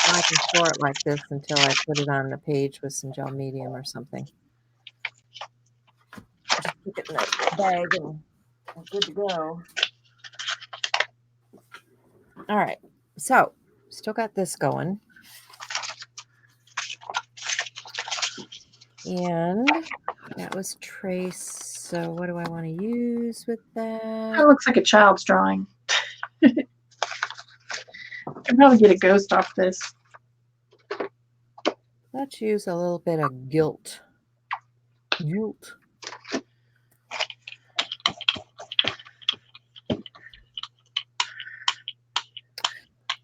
I can store it like this until I put it on the page with some gel medium or something. Just stick it in that bag and I'm good to go. All right, so still got this going. And that was trace. So what do I want to use with that? That looks like a child's drawing. I can probably get a ghost off this. Let's use a little bit of gilt. Gilt.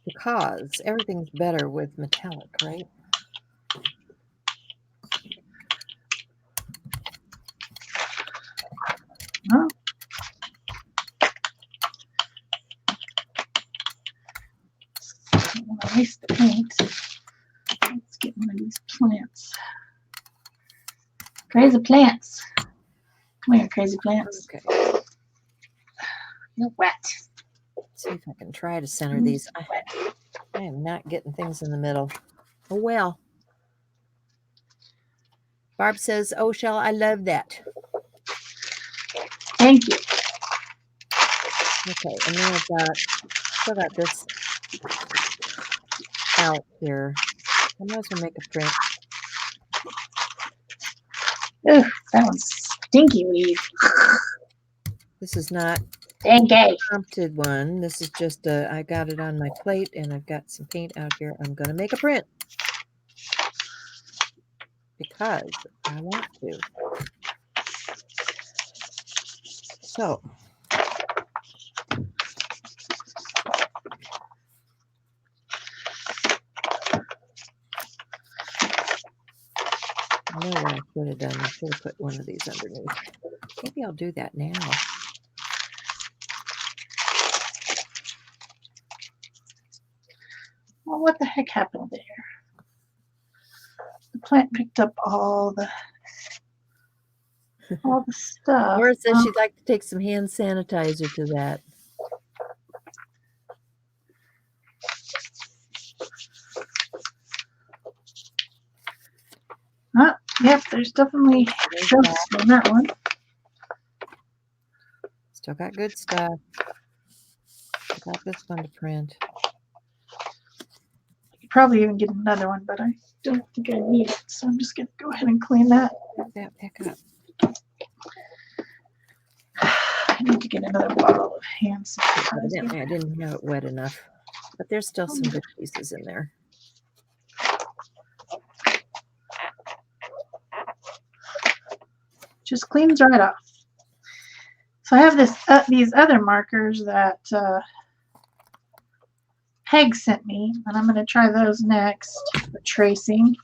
Because everything's better with metallic, right? Huh? I don't want to waste the paint. Let's get one of these plants. Crazy plants. Come here, crazy plants. Okay. You're wet. Let's see if I can try to center these. I am not getting things in the middle. Oh, well. Barb says, oh, Shel, I love that. Thank you. Okay, and then I've still got this out here. I might as well make a print. Ugh, that one's stinky weed. This is not Stinky. a prompted one. This is just I got it on my plate and I've got some paint out here. I'm going to make a print because I want to. So I know what I should have done. I should have put one of these underneath. Maybe I'll do that now. what the heck happened there? The plant picked up all the stuff. Laura says she'd like to take some hand sanitizer to that. Yep, there's definitely dust on that one. Still got good stuff. Got this one to print. I could probably even get another one, but I don't think I need it, so I'm just going to go ahead and clean that. That pick up. I need to get another bottle of hand sanitizer. Evidently, I didn't have it wet enough, but there's still some good pieces in there. Just cleans right off. So I have these other markers that Peg sent me, and I'm going to try those next for tracing.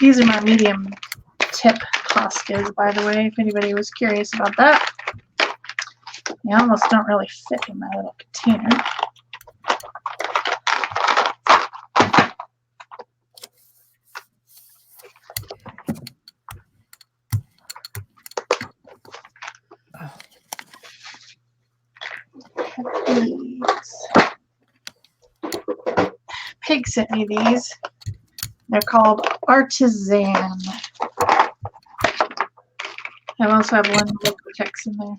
These are my medium tip Poscas, by the way, if anybody was curious about that. They almost don't really fit in my little container. Pig sent me these. They're called Artisan. I also have one Liquitex in there.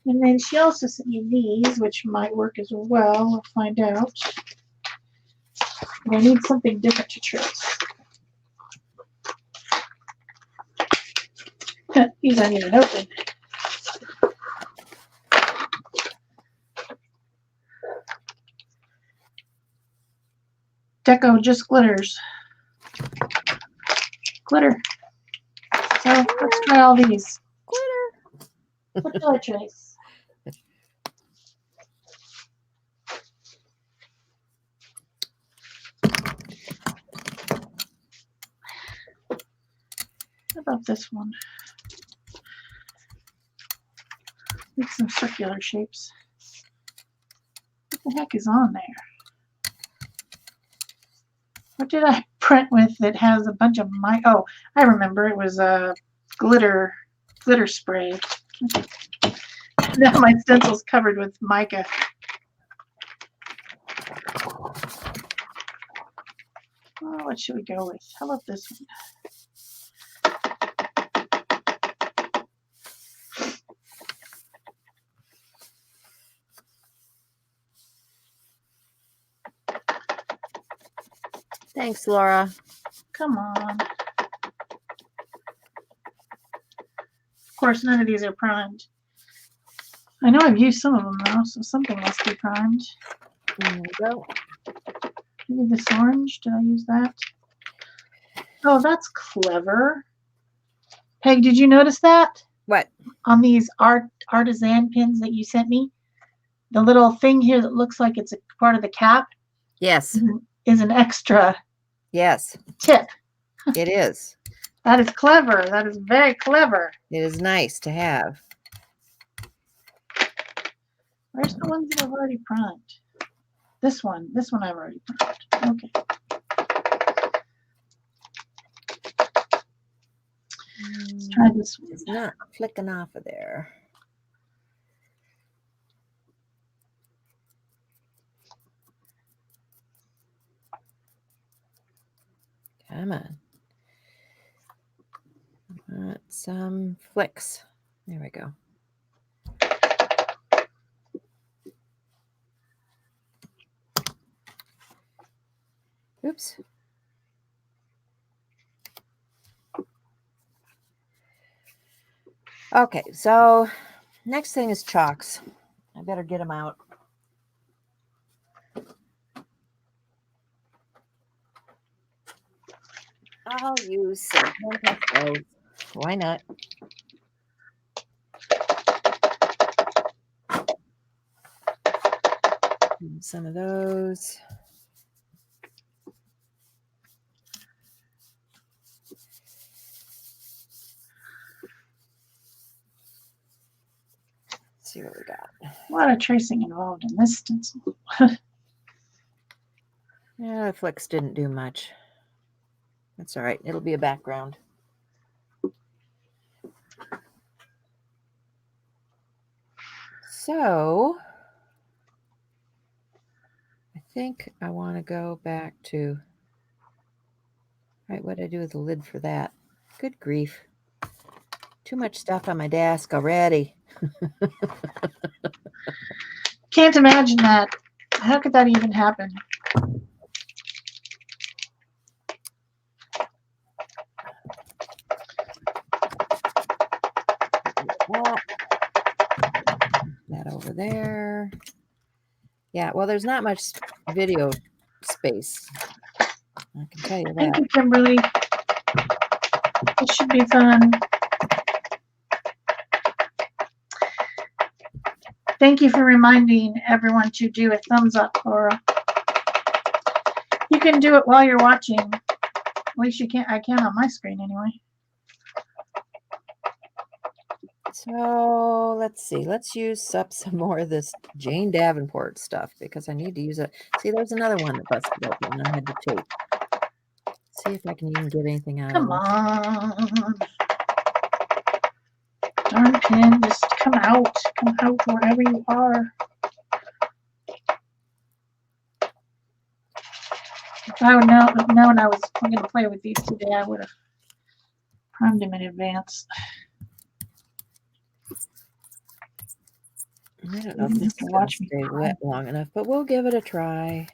And then she also sent me these, which might work as well. We'll find out. But I need something different to trace. These aren't even open. Deco just glitters. Glitter. So let's try all these. Glitter. What do I trace? How about this one? Make some circular shapes. What the heck is on there? What did I print with that has a bunch of oh, I remember. It was a glitter spray. Now my stencil's covered with mica. Oh, what should we go with? How about this one? Thanks, Laura. Come on. Of course, none of these are primed. I know I've used some of them though, so something must be primed. There we go. Maybe this orange. Did I use that? Oh, that's clever. Peg, did you notice that? What? On these artisan pins that you sent me? The little thing here that looks like it's a part of the cap. Yes. Is an extra Yes. tip. It is. That is clever. That is very clever. It is nice to have. Where's the ones that I've already primed? This one I've already primed. Okay. Let's try this one. It's not flicking off of there. Come on. Some flicks. There we go. Oops. Okay, so next thing is chalks. I better get them out. I'll use some hand pastels. Why not? Some of those. see what we got. A lot of tracing involved in this stencil. Yeah, the flicks didn't do much. That's all right. It'll be a background. So I think I want to go back to, right, what did I do with the lid for that? Good grief. Too much stuff on my desk already. Can't imagine that. How could that even happen? That over there. Yeah, well, there's not much video space. I can tell you that. Thank you, Kimberly. It should be fun. Thank you for reminding everyone to do a thumbs up, Laura. You can do it while you're watching. At least you can. I can on my screen anyway. So let's see. Let's use up some more of this Jane Davenport stuff because I need to use it. See, there's another one that busted open and I had to tape. See if I can even get anything out of this. Come on. Darn pin, just come out wherever you are. If I would known I was going to play with these today, I would have primed them in advance. I don't know if this is going to stay wet long enough, but we'll give it a try.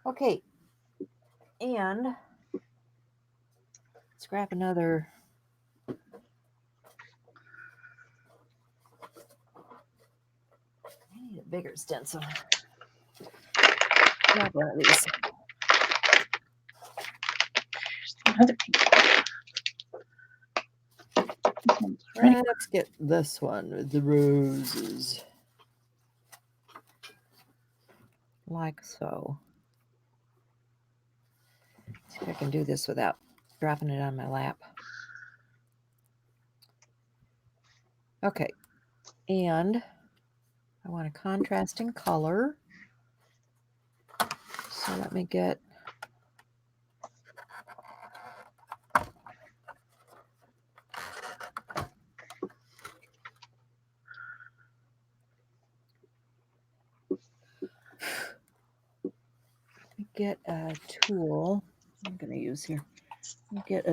Okay, and let's grab another. I need a bigger stencil. Grab one of these. Another pink. Let's get this one with the roses. Like so. See if I can do this without dropping it on my lap. Okay, and I want a contrasting color. So let me get a tool I'm going to use here. Get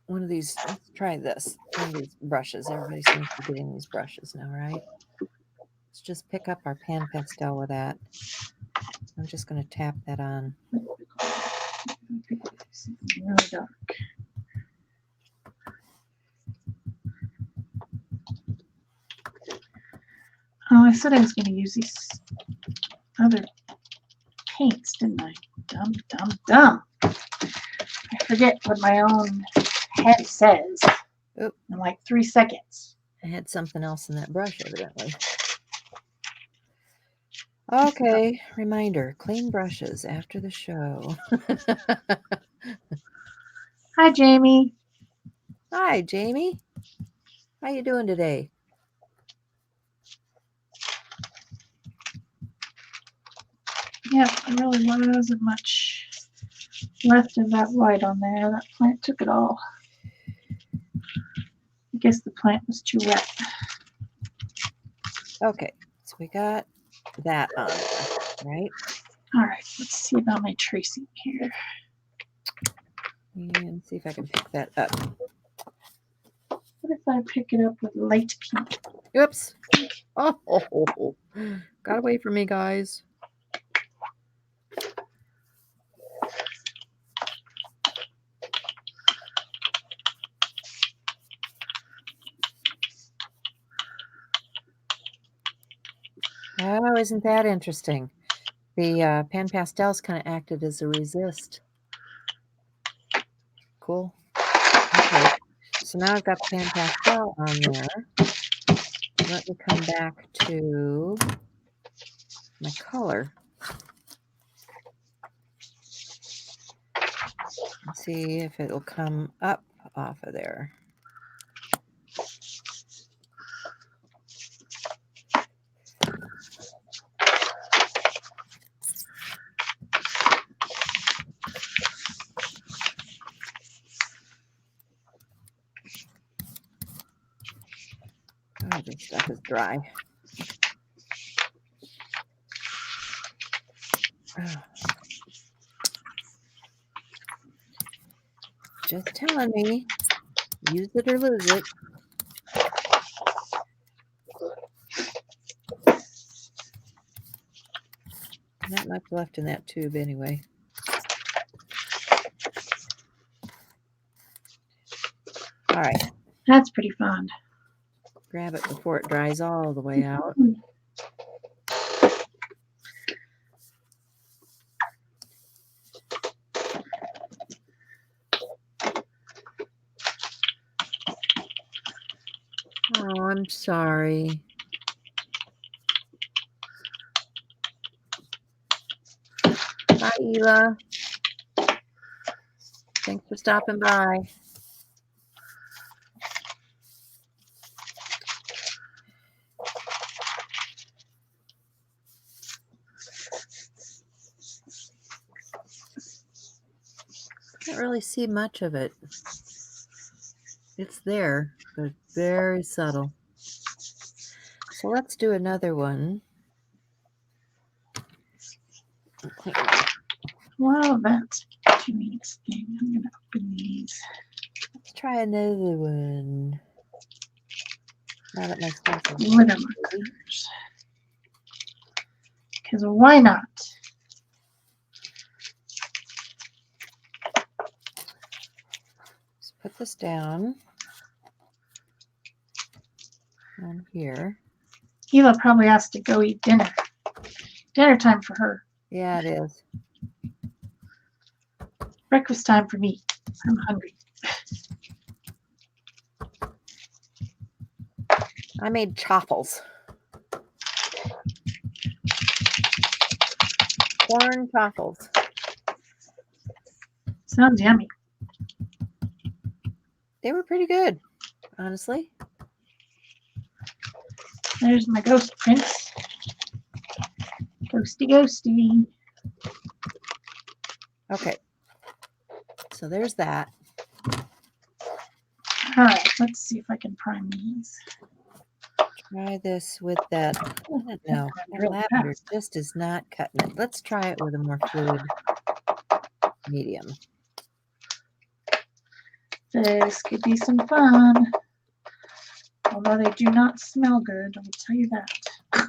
one of these. Let's try this. One of these brushes. Everybody seems to be getting these brushes now, right? Let's just pick up our pan pastel with that. I'm just going to tap that on. Really dark. Oh, I said I was going to use these other paints, didn't I? Dumb. I forget what my own head says in like 3 seconds. I had something else in that brush, evidently. Okay, reminder, clean brushes after the show. Hi, Jamie. Hi, Jamie. How you doing today? Yeah, there really wasn't much left of that white on there. That plant took it all. I guess the plant was too wet. Okay, so we got that on there, right? All right, let's see about my tracing here. And see if I can pick that up. What if I pick it up with light pink? Oops. Oh, got away from me, guys. Oh, isn't that interesting? The pan pastels kind of acted as a resist. Cool. Okay. So now I've got the pan pastel on there. Let me come back to my color. And see if it'll come up off of there. Oh, this stuff is dry. Oh. Just telling me, use it or lose it. Not much left in that tube anyway. All right. That's pretty fun. Grab it before it dries all the way out. Oh, I'm sorry. Bye, Ela. Thanks for stopping by. Can't really see much of it. It's there, but very subtle. So let's do another one. Well, that's too interesting. I'm going to open these. Let's try another one. Now that my stencil is Glitter markers. Because why not? Let's put this down on here. Ela probably has to go eat dinner. Dinner time for her. Yeah, it is. Breakfast time for me. I'm hungry. I made chaffles. Corn chaffles. Sounds yummy. They were pretty good, honestly. There's my ghost prints. Ghosty, ghosty. Okay. So there's that. All right, let's see if I can prime these. Try this with that. I don't know. That Real lavender fast. just is not cutting it. Let's try it with a more fluid medium. This could be some fun. Although they do not smell good, I'll tell you that.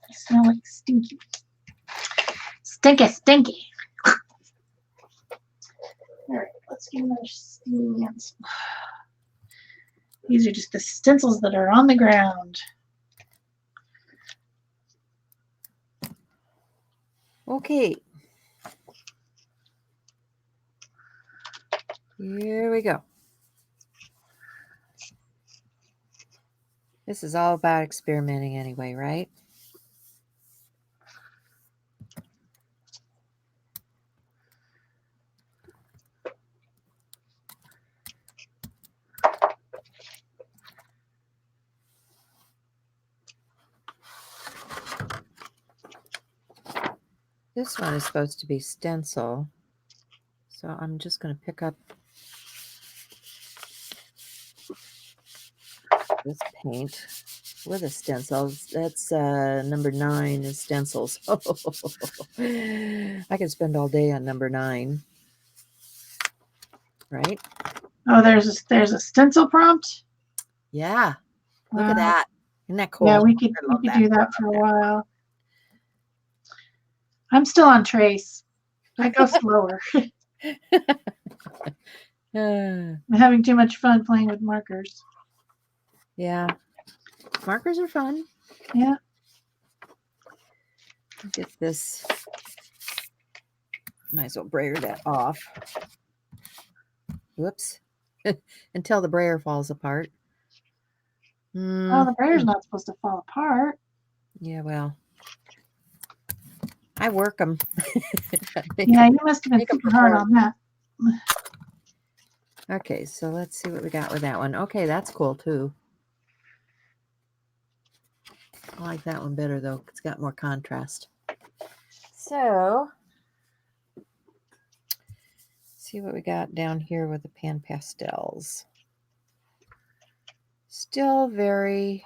They smell like stinky. Stinky, stinky. All right, let's get another stencil. These are just the stencils that are on the ground. Okay. Here we go. This is all about experimenting anyway, right? This one is supposed to be stencil. So I'm just going to pick up this paint with a stencil. That's number 9 is stencils. I could spend all day on number 9. Right? Oh, there's a stencil prompt. Yeah. Look Wow. at that. Isn't that cool? Yeah, we could do that for a while. I'm still on trace. I go slower. I'm having too much fun playing with markers. Yeah. Markers are fun. Yeah. Get this. Might as well brayer that off. Whoops. Until the brayer falls apart. Oh, the brayer's not supposed to fall apart. Yeah, well, I work them. Yeah, you must have been thinking hard on that. Okay, so let's see what we got with that one. Okay, that's cool too. I like that one better though. It's got more contrast. So, see what we got down here with the pan pastels. Still very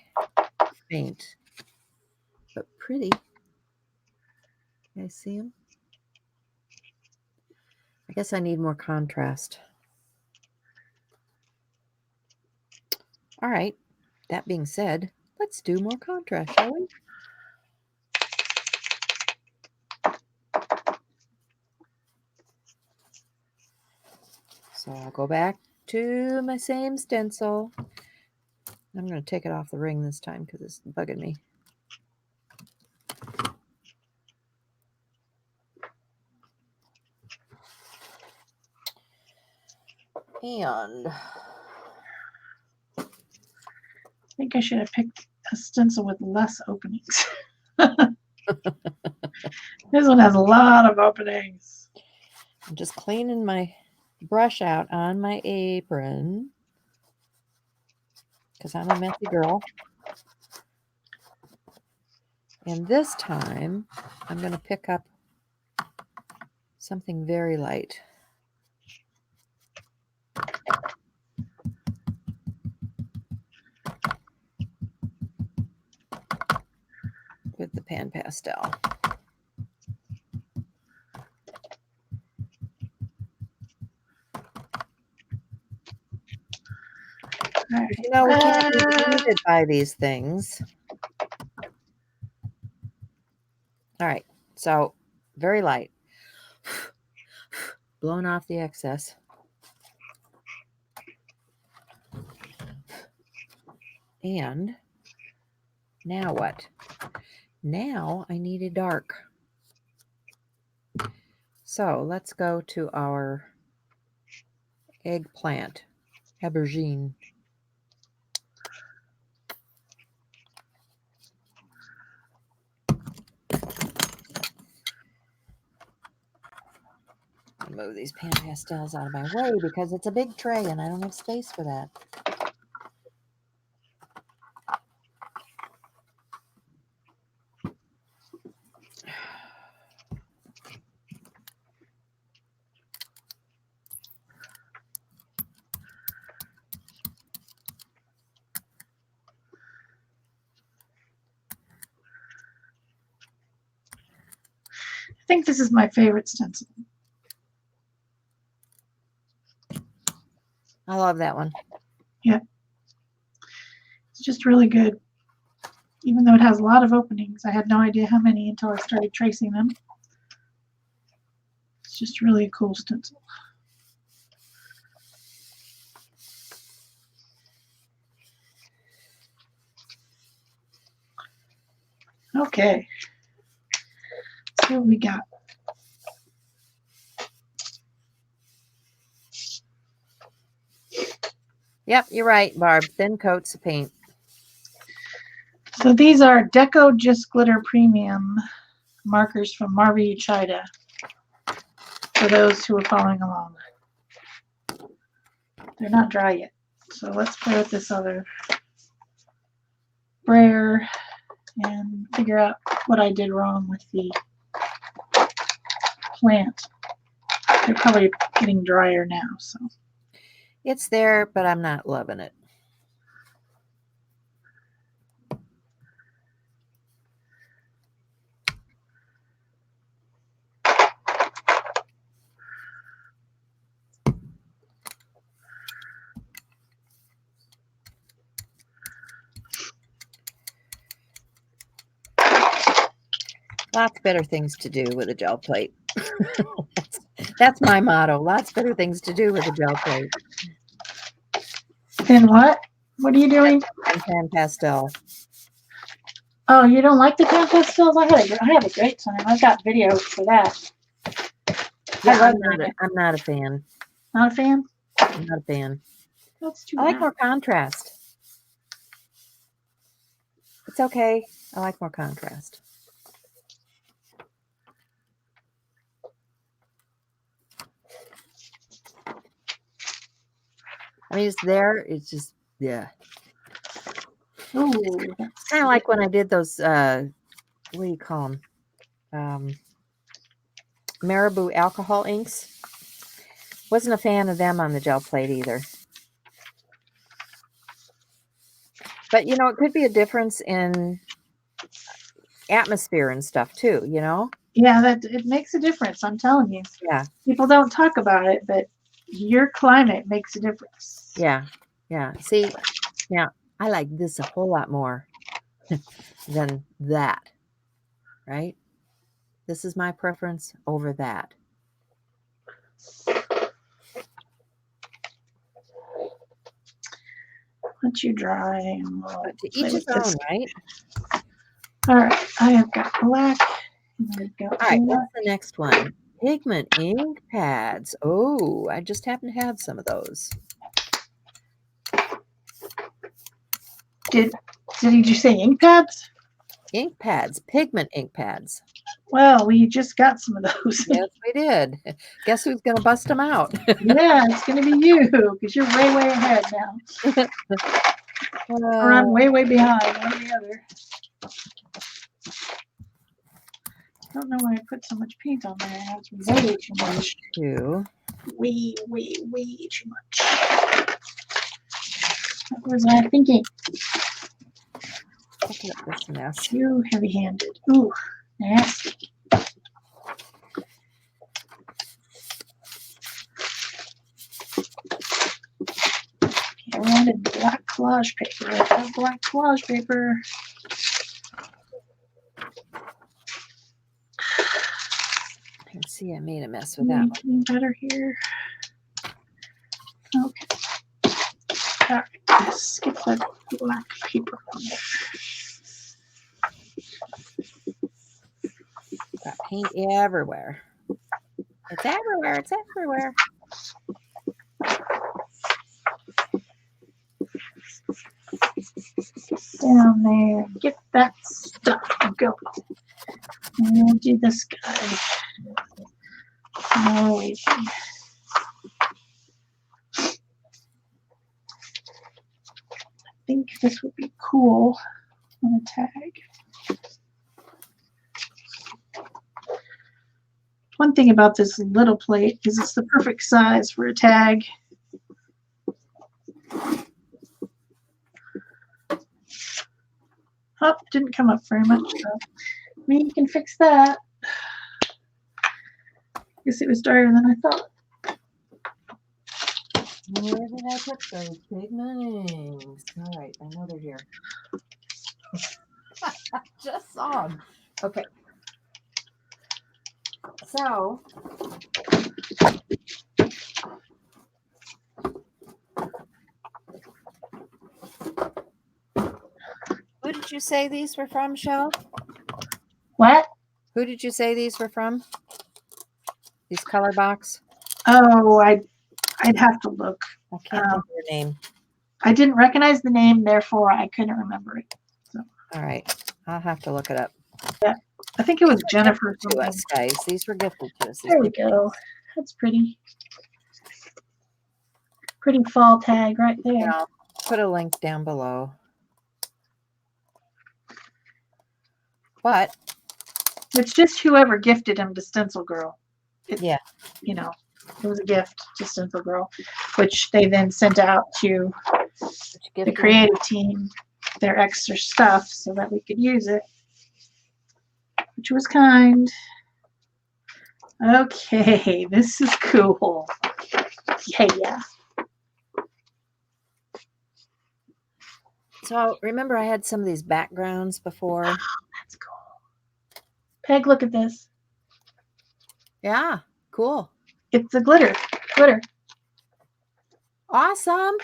faint, but pretty. You guys see them? I guess I need more contrast. All right. That being said, let's do more contrast, shall we? So I'll go back to my same stencil. I'm going to take it off the ring this time because it's bugging me. And I think I should have picked a stencil with less openings. This one has a lot of openings. I'm just cleaning my brush out on my apron because I'm a messy girl. And this time, I'm going to pick up something very light. With the pan pastel. Right. You know, we can't be defeated by these things. All right, so very light. Blowing off the excess. And now what? Now I need a dark. So let's go to our eggplant, aubergine. Move these pan pastels out of my way because it's a big tray and I don't have space for that. I think this is my favorite stencil. I love that one. Yeah. It's just really good. Even though it has a lot of openings, I had no idea how many until I started tracing them. It's just really a cool stencil. Okay. Let's see what we got. Yep, you're right, Barb. Thin coats of paint. So these are Deco Just Glitter Premium markers from Marvi Chida, for those who are following along. They're not dry yet. So let's play with this other brayer and figure out what I did wrong with the plant. They're probably getting drier now, so. It's there, but I'm not loving it. Lots better things to do with a gel plate. That's my motto. Lots better things to do with a gel plate. And what? What are you doing? And pan pastel. Oh, you don't like the tan pastels? I had a great time. I got videos for that. Yeah, love I'm not a fan. Not a fan? I'm not a fan. That's too I like bad. more contrast. It's okay. I like more contrast. I mean, it's there. It's just, yeah. Ooh, It's kind of like when I did those, what do you call them? Marabou alcohol inks. Wasn't a fan of them on the gel plate either. But, you know, it could be a difference in atmosphere and stuff too, you know? yeah, that it makes a difference. I'm telling you. Yeah. People don't talk about it, but your climate makes a difference. Yeah. Yeah. See, now I like this a whole lot more than that, right? This is my preference over that. Let you dry and we'll But to play each his with this. own, right? All right, I have got black. And I've got All right, black. what's the next one? Pigment ink pads. Oh, I just happen to have some of those. Did you say ink pads? Ink pads, pigment ink pads. Well, we just got some of those. Yes, we did. Guess who's going to bust them out? Yeah, it's going to be you because you're way, way ahead now. Or I'm way, way behind, one or the other. I don't know why I put so much paint on there. That's way too much. Way, way, way too much. What was I thinking? Look at this mess. Too heavy-handed. Ooh, nasty. I wanted black collage paper. I have black collage paper. I can see I made a mess with that one. Anything better here? Okay. All right, let's get that black paper on there. Got paint everywhere. It's everywhere. It's everywhere. Down there. Get that stuff going. And we'll do this guy. No waiting. I think this would be cool on a tag. One thing about this little plate is it's the perfect size for a tag. Oh, didn't come up very much, so we can fix that. Guess it was drier than I thought. Where did I put those pigment inks? All right, I know they're here. I just saw them. Okay. So, who did you say these were from, Shel? What? Who did you say these were from? These color box? Oh, I'd have to look. I can't think of your name. I didn't recognize the name, therefore I couldn't remember it. So. All right, I'll have to look it up. Yeah, I think it was Jennifer. To us, guys. These were gifted to us. There we go. That's pretty. Pretty fall tag right there. Yeah, I'll put a link down below. But it's just whoever gifted him to Stencil Girl. Yeah. You know, it was a gift to Stencil Girl, which they then sent out to the creative team, their extra stuff, so that we could use it, which was kind. Okay, this is cool. Yeah. So remember I had some of these backgrounds before? Oh, that's cool. Peg, look at this. Yeah, cool. It's a glitter. Glitter. Awesome.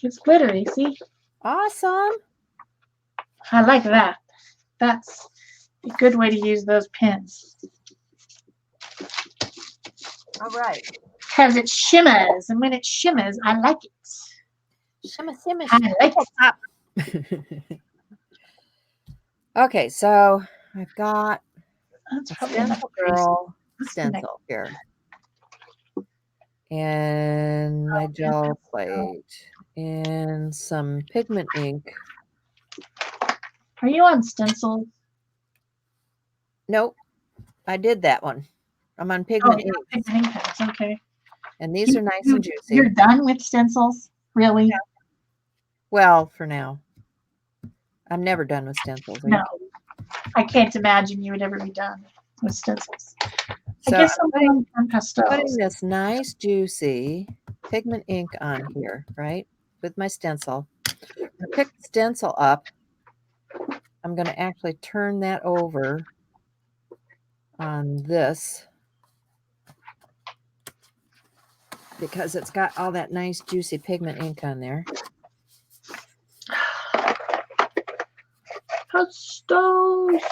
It's glittery, see? Awesome. I like that. That's a good way to use those pins. All right. Because it shimmers, and when it shimmers, I like it. Shimmer, shimmer, I like it. pop. Okay, so I've got That's a probably enough Stencil grease. Girl That's the next. stencil here. And my gel plate. And some pigment ink. Are you on stencil? Nope, I did that one. I'm on Oh, pigment you're ink. on pigment ink pens. Okay. And these are nice and juicy. You're done with stencils? Really? Yeah. Well, for now. I'm never done with stencils. Are you No. kidding? I can't imagine you would ever be done with stencils. So I guess I'm I'm on pastels. putting this nice juicy pigment ink on here, right? With my stencil. I'm going to pick the stencil up. I'm going to actually turn that over on this because it's got all that nice juicy pigment ink on there. Pastels.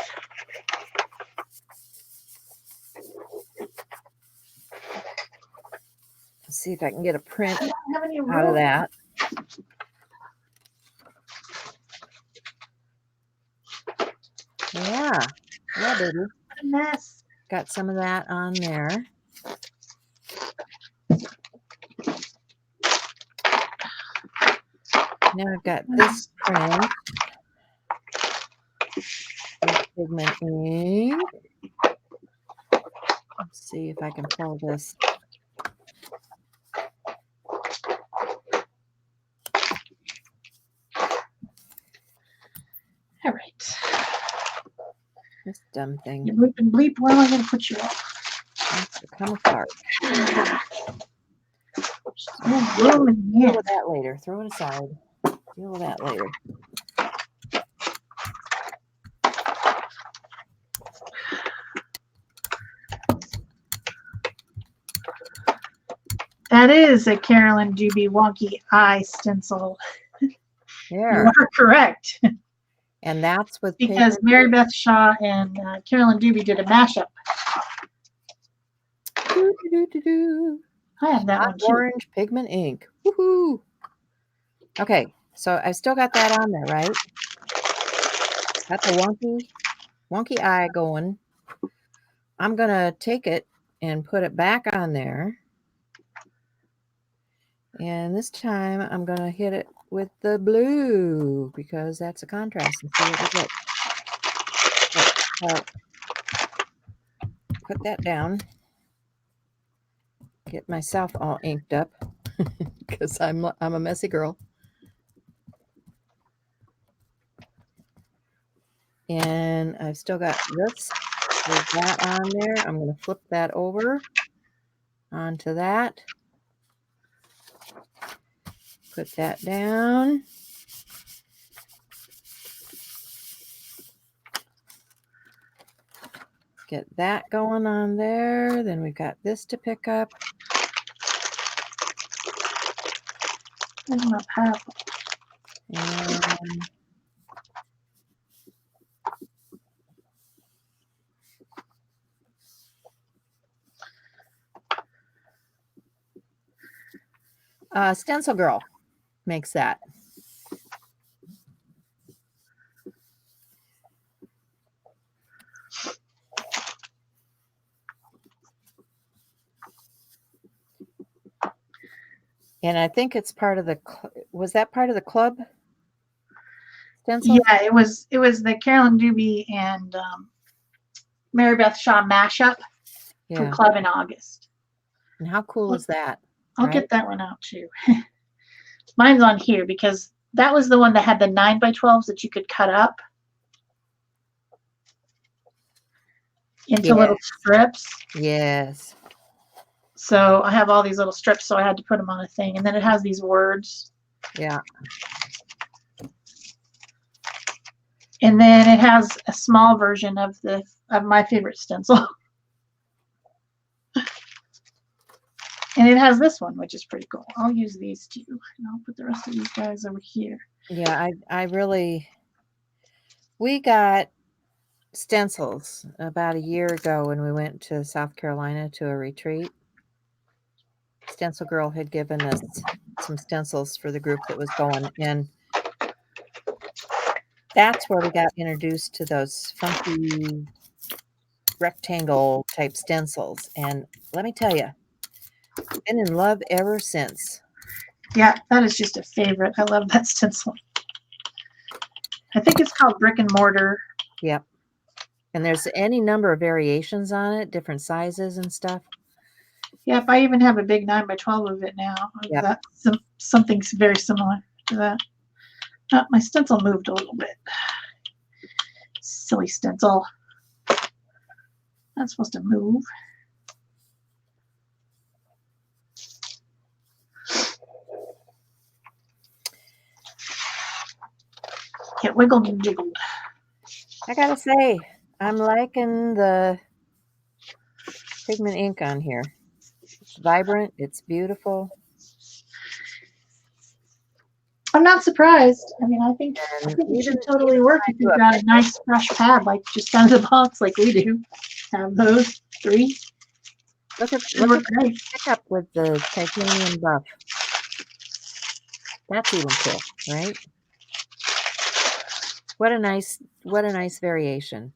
Let's see if I can get a print I don't have any out of room. that. Yeah, baby. What a mess. Got some of that on there. Now I've got this print with pigment ink. Let's see if I can pull this. All right. This dumb thing. You bleep and bleep. Where am I going to put you off? Wants to come apart. Deal Deal with that later. Throw it aside. Deal with that later. That is a Carolyn Doobie wonky eye stencil. There. You are correct. And that's with because Mary Beth Shaw and Carolyn Doobie did a mashup. I have that one too. Orange pigment ink. Woohoo! Okay, so I still got that on there, right? Got the wonky eye going. I'm gonna take it and put it back on there. And this time I'm gonna hit it with the blue because that's a contrast and see what we get. So, put that down. Get myself all inked up because I'm a messy girl. And I've still got this with that on there. I'm going to flip that over onto that. Put that down. Get that going on there. Then we've got this to pick up. That's not powerful. And Stencil Girl makes that. And I think it's part of the, was that part of the club stencil? Yeah, it was the Carolyn Doobie and Mary Beth Shaw mashup for club in August. And how cool is that? I'll get that one out too. Mine's on here because that was the one that had the 9x12s that you could cut up into little strips. Yes. So I have all these little strips, so I had to put them on a thing. And then it has these words. Yeah. And then it has a small version of my favorite stencil. And it has this one, which is pretty cool. I'll use these two, and I'll put the rest of these guys over here. Yeah, I really, we got stencils about a year ago when we went to South Carolina to a retreat. Stencil Girl had given us some stencils for the group that was going, and that's where we got introduced to those funky rectangle type stencils. And let me tell you, been in love ever since. Yeah, that is just a favorite. I love that stencil. I think it's called Brick and Mortar. Yep. And there's any number of variations on it, different sizes and stuff. Yep, I even have a big 9x12 of it now. Yep. That's something very similar to that. My stencil moved a little bit. Silly stencil. Not supposed to move. Get wiggled and jiggled. I gotta say, I'm liking the pigment ink on here. It's vibrant, it's beautiful. I'm not surprised. I mean, I think And it should totally work if you've got a nice fresh pad, like just out of the box, like we do. Have those 3. Look at They work great. pick up with the titanium buff. That's even cool, right? What a nice variation.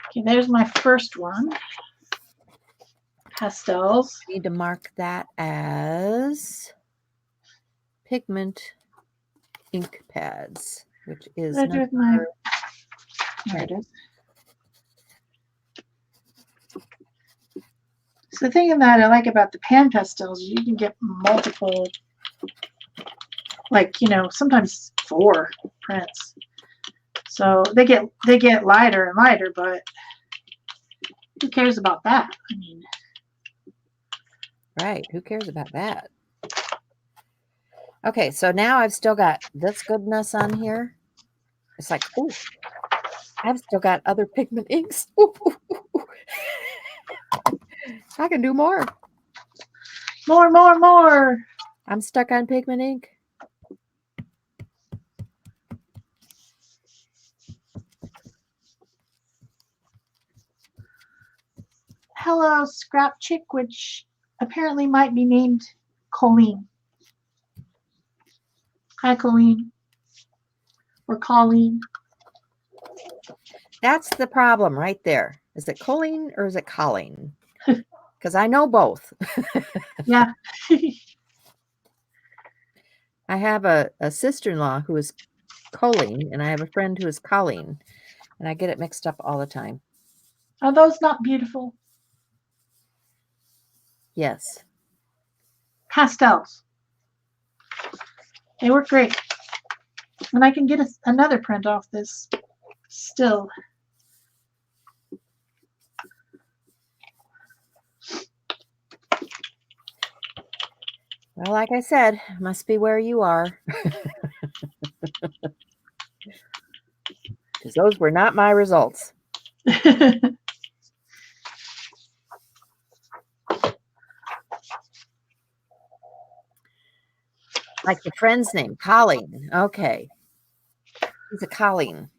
Okay, there's my first one. Pastels. I need to mark that as pigment ink pads, which is There it is. So the thing that I like about the pan pastels is you can get multiple, like, sometimes 4 prints. So they get lighter and lighter, but who cares about that? I mean, right. Who cares about that? Okay, so now I've still got this goodness on here. It's like, oh, I've still got other pigment inks. Ooh, ooh, ooh. I can do more. More. I'm stuck on pigment ink. Hello, Scrap Chick, which apparently might be named Colleen. Hi, Colleen. Or Colleen. That's the problem right there. Is it Colleen or is it Colleen? Because I know both. Yeah. I have a sister-in-law who is Colleen, and I have a friend who is Colleen, and I get it mixed up all the time. Are those not beautiful? Yes. Pastels. They work great. And I can get another print off this still. Well, like I said, must be where you are. Because those were not my results. Like the friend's name, Colleen. Okay. He's a Colleen.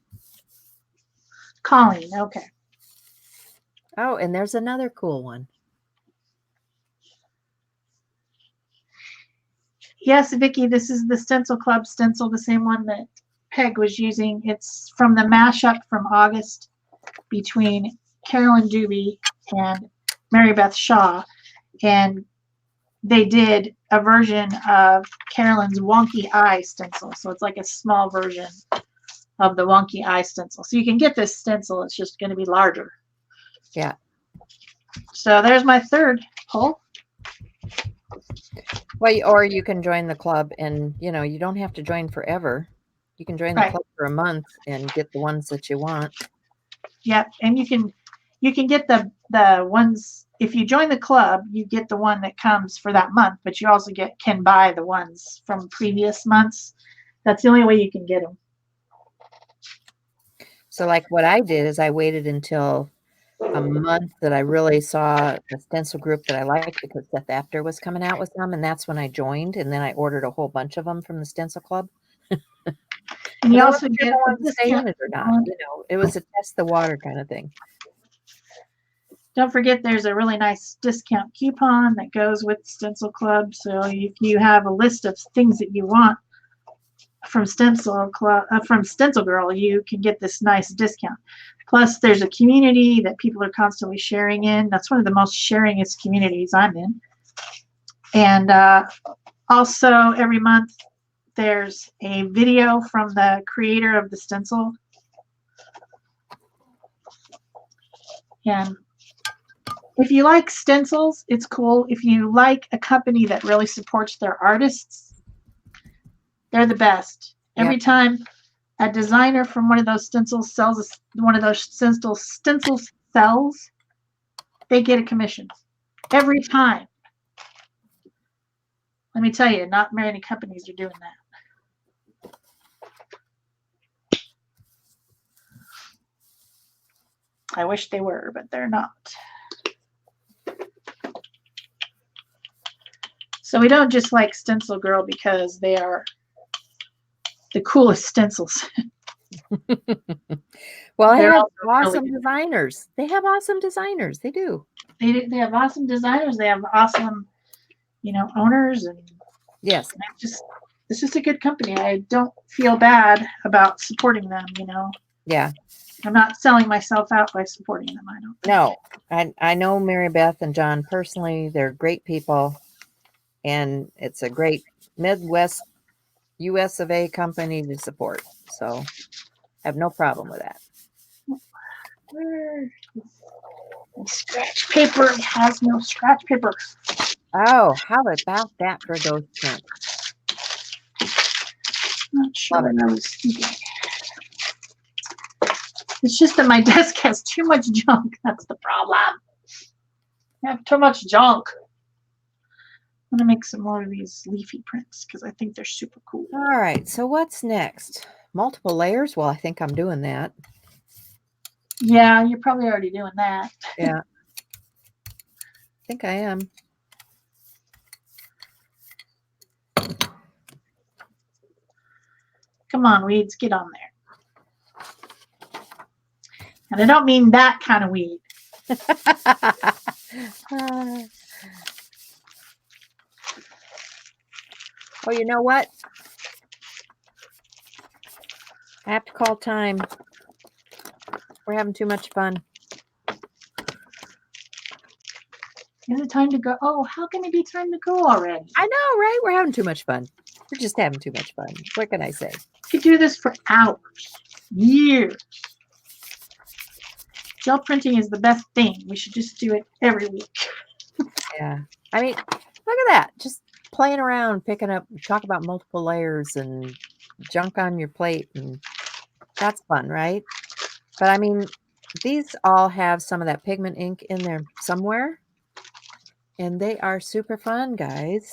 Colleen, okay. Oh, and there's another cool one. Yes, Vicki, this is the Stencil Club stencil, the same one that Peg was using. It's from the mashup from August between Carolyn Dubie and Mary Beth Shaw. And they did a version of Carolyn's Wonky Eye stencil. So it's like a small version of the Wonky Eye stencil. So you can get this stencil. It's just going to be larger. Yeah. So there's my third pull. Well, or you can join the club, and you don't have to join forever. You can join the club for a month and get the ones that you want. Yep, and you can get the ones. If you join the club, you get the one that comes for that month, but you also can buy the ones from previous months. That's the only way you can get them. So like what I did is I waited until a month that I really saw a stencil group that I liked, because Seth After was coming out with them, and that's when I joined, and then I ordered a whole bunch of them from the stencil club. And you I also wasn't sure if get I a wanted to stay discount in it or not. coupon. You know, it was a test the water kind of thing. Don't forget there's a really nice discount coupon that goes with Stencil Club. So if you have a list of things that you want from Stencil Club, from Stencil Girl, you can get this nice discount. Plus, there's a community that people are constantly sharing in. That's one of the most sharingest communities I'm in. And also, every month there's a video from the creator of the stencil. And if you like stencils, it's cool. If you like a company that really supports their artists, they're the best. Yep. Every time a designer from one of those stencils sells one of those stencils sells, they get a commission. Every time. Let me tell you, not many companies are doing that. I wish they were, but they're not. So we don't just like Stencil Girl because they are the coolest stencils. Well, I They're have also awesome really designers. They have awesome designers. They do. they have awesome designers. They have awesome, owners, and Yes. it's just a good company. I don't feel bad about supporting them. Yeah. I'm not selling myself out by supporting them. I don't think. No. I know Mary Beth and John personally. They're great people, and it's a great Midwest US of A company to support. So I have no problem with that. Where is my scratch paper? It has no scratch paper. Oh, how about that for those prints? Not sure Love it. what I was thinking. It's just that my desk has too much junk. That's the problem. I have too much junk. I'm gonna make some more of these leafy prints because I think they're super cool. All right. So what's next? Multiple layers? Well, I think I'm doing that. Yeah, you're probably already doing that. Yeah. I think I am. Come on, weeds, get on there. And I don't mean that kind of weed. Oh, you know what? I have to call time. We're having too much fun. Is it time to go? Oh, how can it be time to go already? I know, right? We're having too much fun. We're just having too much fun. What can I say? You could do this for hours, years. Gel printing is the best thing. We should just do it every week. Yeah. I mean, look at that. Just playing around, picking up, talk about multiple layers and junk on your plate. And that's fun, right? But I mean, these all have some of that pigment ink in there somewhere. And they are super fun, guys.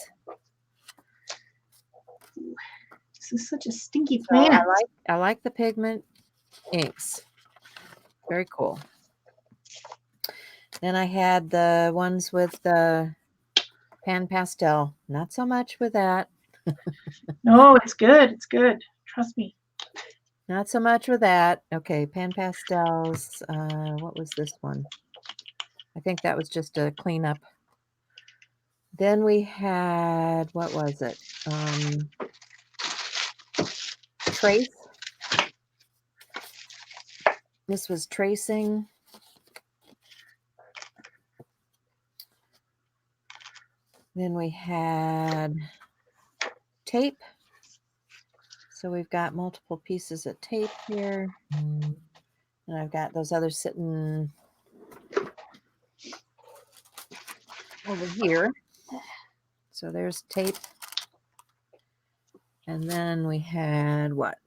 This is such a stinky So plant. I like the pigment inks. Very cool. Then I had the ones with the pan pastel. Not so much with that. No, it's good. It's good. Trust me. Not so much with that. Okay, pan pastels. What was this one? I think that was just a cleanup. Then we had, what was it? Trace. This was tracing. Then we had tape. So we've got multiple pieces of tape here. And I've got those others sitting over here. So there's tape. And then we had what?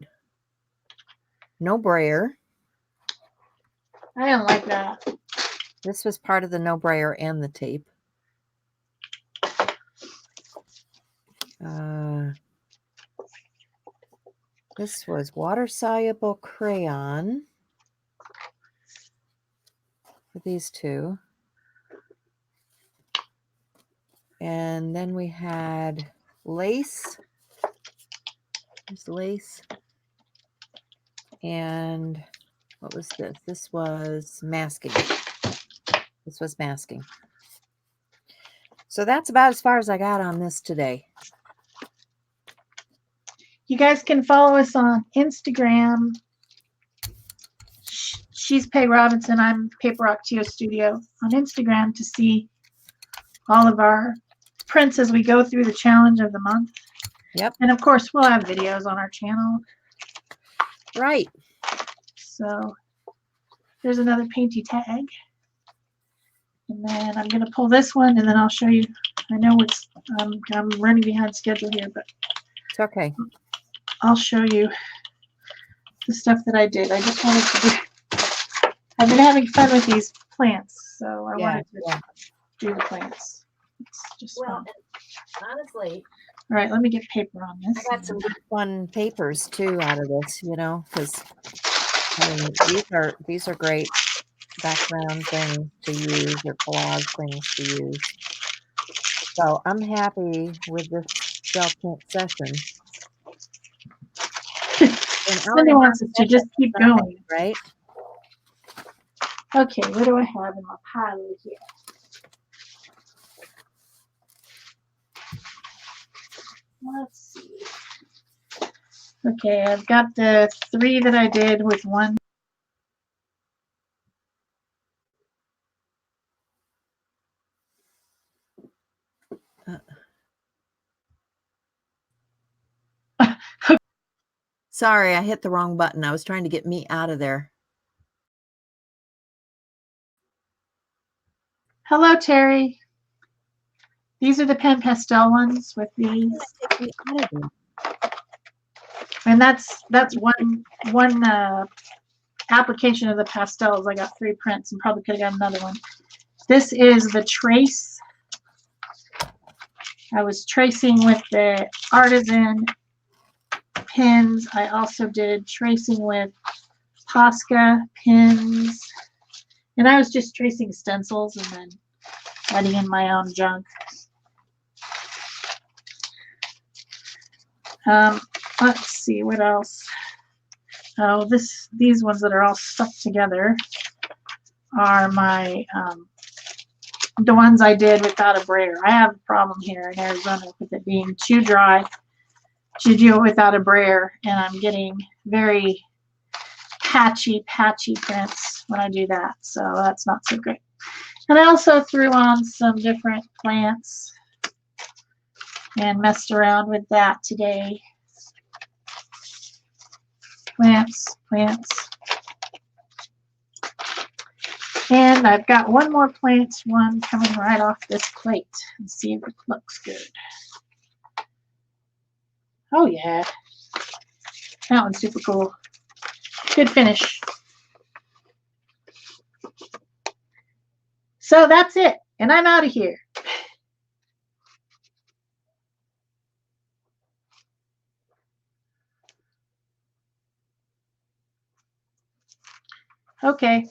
No brayer. I don't like that. This was part of the no brayer and the tape. This was water-soluble crayon for these two. And then we had lace. There's lace. And what was this? This was masking. This was masking. So that's about as far as I got on this today. You guys can follow us on Instagram. She's Peg Robinson. I'm Paper Rock Teo Studio on Instagram to see all of our prints as we go through the challenge of the month. Yep. And of course, we'll have videos on our channel. Right. So there's another painty tag. And then I'm going to pull this one, and then I'll show you. I know it's I'm running behind schedule here, but it's okay. I'll show you the stuff that I did. I just wanted to do. I've been having fun with these plants, so I wanted to do the plants. It's just fun. Honestly, all right, let me get paper on this. I got some good fun papers too out of this, you know, because I mean these are great background things to use or collage things to use. So I'm happy with this gel print session. Cindy wants us to just keep going, right? Okay, what do I have in my pile here? Let's see. Okay, I've got the 3 that I did with one. Sorry, I hit the wrong button. I was trying to get me out of there. Hello, Terry. These are the pen pastel ones with these. And that's one application of the pastels. I got 3 prints and probably could have got another one. This is the trace. I was tracing with the artisan pins. I also did tracing with Posca pins. And I was just tracing stencils and then adding in my own junk. Let's see, what else? Oh, these ones that are all stuck together are my the ones I did without a brayer. I have a problem here in Arizona with it being too dry to do it without a brayer, and I'm getting very patchy prints when I do that, so that's not so great. And I also threw on some different plants and messed around with that today. Plants. And I've got one more plant one coming right off this plate. Let's see if it looks good. Oh yeah. That one's super cool. Good finish. So that's it. And I'm out of here. Okay.